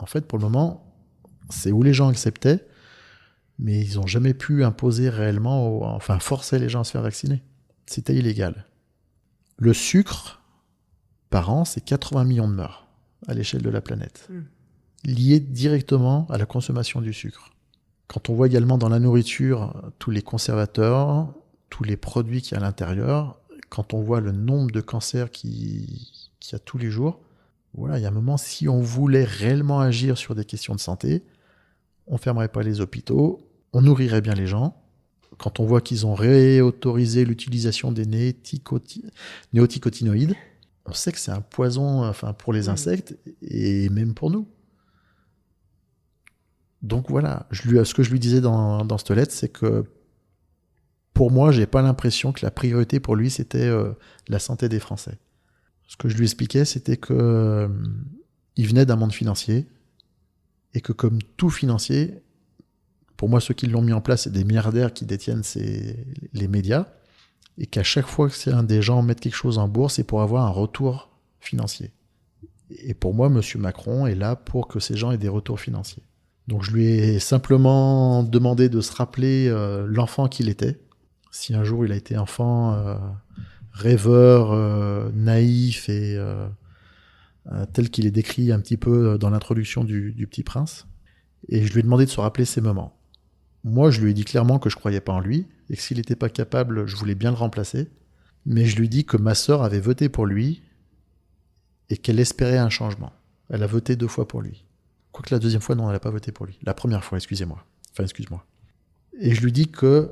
en fait, pour le moment, c'est où les gens acceptaient, mais ils n'ont jamais pu imposer réellement, forcer les gens à se faire vacciner. C'était illégal. Le sucre, par an, c'est 80 millions de morts à l'échelle de la planète, liées directement à la consommation du sucre. Quand on voit également dans la nourriture tous les conservateurs, tous les produits qu'il y a à l'intérieur, quand on voit le nombre de cancers qu'il y a tous les jours, voilà, il y a un moment, si on voulait réellement agir sur des questions de santé, on ne fermerait pas les hôpitaux, on nourrirait bien les gens. Quand on voit qu'ils ont réautorisé l'utilisation des néonicotinoïdes, on sait que c'est un poison pour les insectes et même pour nous. Donc voilà, ce que je lui disais dans cette lettre, c'est que pour moi, j'ai pas l'impression que la priorité pour lui, c'était la santé des Français. Ce que je lui expliquais, c'était que il venait d'un monde financier et que comme tout financier, pour moi, ceux qui l'ont mis en place, c'est des milliardaires qui détiennent les médias et qu'à chaque fois que des gens mettent quelque chose en bourse, c'est pour avoir un retour financier. Et pour moi, M. Macron est là pour que ces gens aient des retours financiers. Donc je lui ai simplement demandé de se rappeler l'enfant qu'il était. Si un jour il a été enfant, rêveur, naïf et tel qu'il est décrit un petit peu dans l'introduction du Petit Prince. Et je lui ai demandé de se rappeler ces moments. Moi, je lui ai dit clairement que je croyais pas en lui et que s'il n'était pas capable, je voulais bien le remplacer. Mais je lui ai dit que ma sœur avait voté pour lui et qu'elle espérait un changement. Elle a voté 2 fois pour lui. Quoique la deuxième fois, non, elle n'a pas voté pour lui. La première fois, excuse-moi. Et je lui dis que,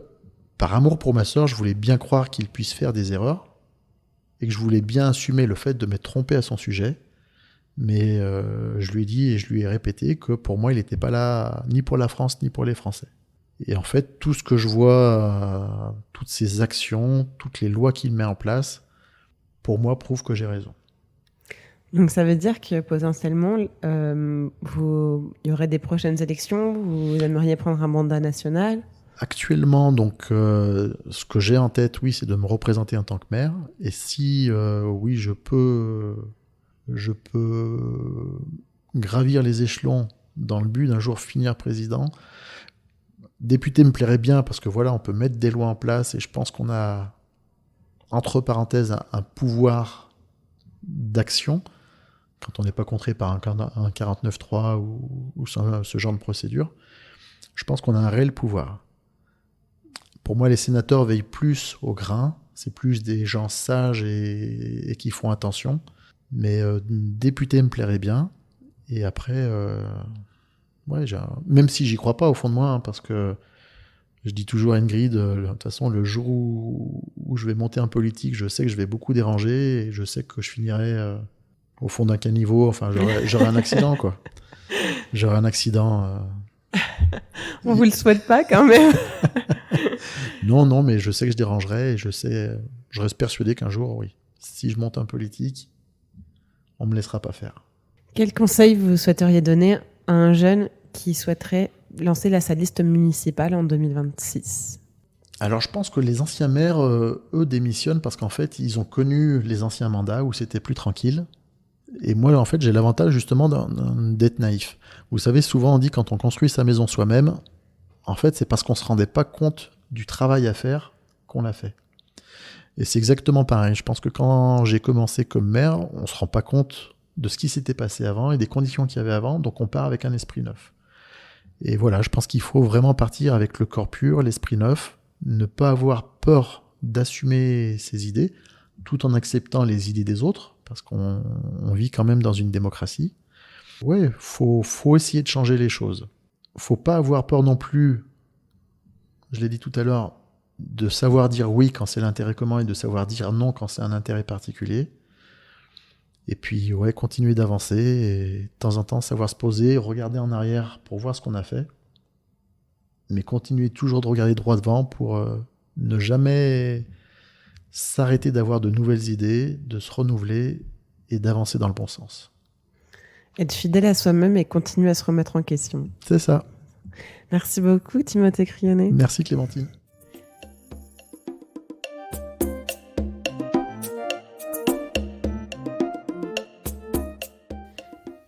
par amour pour ma sœur, je voulais bien croire qu'il puisse faire des erreurs et que je voulais bien assumer le fait de m'être trompé à son sujet. Mais je lui ai dit et je lui ai répété que pour moi, il n'était pas là ni pour la France ni pour les Français. Et en fait, tout ce que je vois, toutes ses actions, toutes les lois qu'il met en place, pour moi, prouvent que j'ai raison. Donc ça veut dire que potentiellement, il y aurait des prochaines élections, vous aimeriez prendre un mandat national ? Actuellement, donc, ce que j'ai en tête, oui, c'est de me représenter en tant que maire. Et si, oui, je peux gravir les échelons dans le but d'un jour finir président. Député me plairait bien parce que voilà, on peut mettre des lois en place et je pense qu'on a, entre parenthèses, un pouvoir d'action quand on n'est pas contré par un 49.3 ou ce genre de procédure. Je pense qu'on a un réel pouvoir. Pour moi, les sénateurs veillent plus au grain. C'est plus des gens sages et qui font attention. Mais député me plairait bien. Et après, ouais, même si j'y crois pas au fond de moi, parce que je dis toujours à Ingrid, de toute façon, le jour où je vais monter en politique, je sais que je vais beaucoup déranger et je sais que je finirai au fond d'un caniveau. Enfin, j'aurai un accident, quoi. J'aurai un accident. On vous le souhaite pas, quand même. Non, mais je sais que je dérangerai et je reste persuadé qu'un jour, oui, si je monte en politique, on me laissera pas faire. Quel conseil vous souhaiteriez donner à un jeune qui souhaiterait lancer sa liste municipale en 2026 ? Alors je pense que les anciens maires, eux, démissionnent parce qu'en fait, ils ont connu les anciens mandats où c'était plus tranquille. Et moi, en fait, j'ai l'avantage justement d'être naïf. Vous savez, souvent on dit quand on construit sa maison soi-même, en fait, c'est parce qu'on se rendait pas compte du travail à faire qu'on l'a fait. Et c'est exactement pareil. Je pense que quand j'ai commencé comme maire, on se rend pas compte de ce qui s'était passé avant et des conditions qu'il y avait avant, donc on part avec un esprit neuf. Et voilà, je pense qu'il faut vraiment partir avec le corps pur, l'esprit neuf, ne pas avoir peur d'assumer ses idées, tout en acceptant les idées des autres, parce qu'on vit quand même dans une démocratie. Ouais, faut essayer de changer les choses. Faut pas avoir peur non plus, je l'ai dit tout à l'heure, de savoir dire oui quand c'est l'intérêt commun et de savoir dire non quand c'est un intérêt particulier. Et puis, ouais, continuer d'avancer et de temps en temps savoir se poser, regarder en arrière pour voir ce qu'on a fait. Mais continuer toujours de regarder droit devant pour ne jamais s'arrêter d'avoir de nouvelles idées, de se renouveler et d'avancer dans le bon sens. Être fidèle à soi-même et continuer à se remettre en question. C'est ça. Merci beaucoup, Timothée Crionnet. Merci, Clémentine.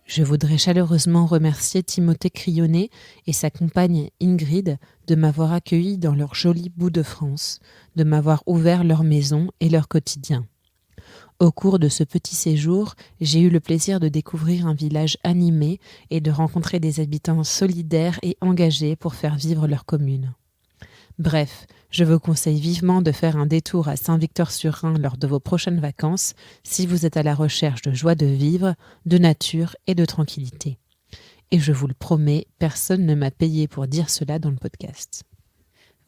Je voudrais chaleureusement remercier Timothée Crionnet et sa compagne Ingrid de m'avoir accueilli dans leur joli bout de France, de m'avoir ouvert leur maison et leur quotidien. Au cours de ce petit séjour, j'ai eu le plaisir de découvrir un village animé et de rencontrer des habitants solidaires et engagés pour faire vivre leur commune. Bref, je vous conseille vivement de faire un détour à Saint-Victor-sur-Rhin lors de vos prochaines vacances si vous êtes à la recherche de joie de vivre, de nature et de tranquillité. Et je vous le promets, personne ne m'a payé pour dire cela dans le podcast.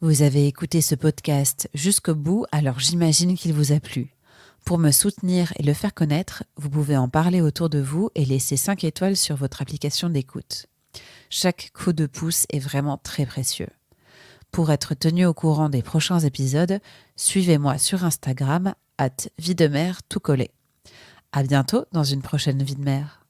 Vous avez écouté ce podcast jusqu'au bout, alors j'imagine qu'il vous a plu. Pour me soutenir et le faire connaître, vous pouvez en parler autour de vous et laisser 5 étoiles sur votre application d'écoute. Chaque coup de pouce est vraiment très précieux. Pour être tenu au courant des prochains épisodes, suivez-moi sur Instagram @vie de mère tout collé. À bientôt dans une prochaine vie de mère.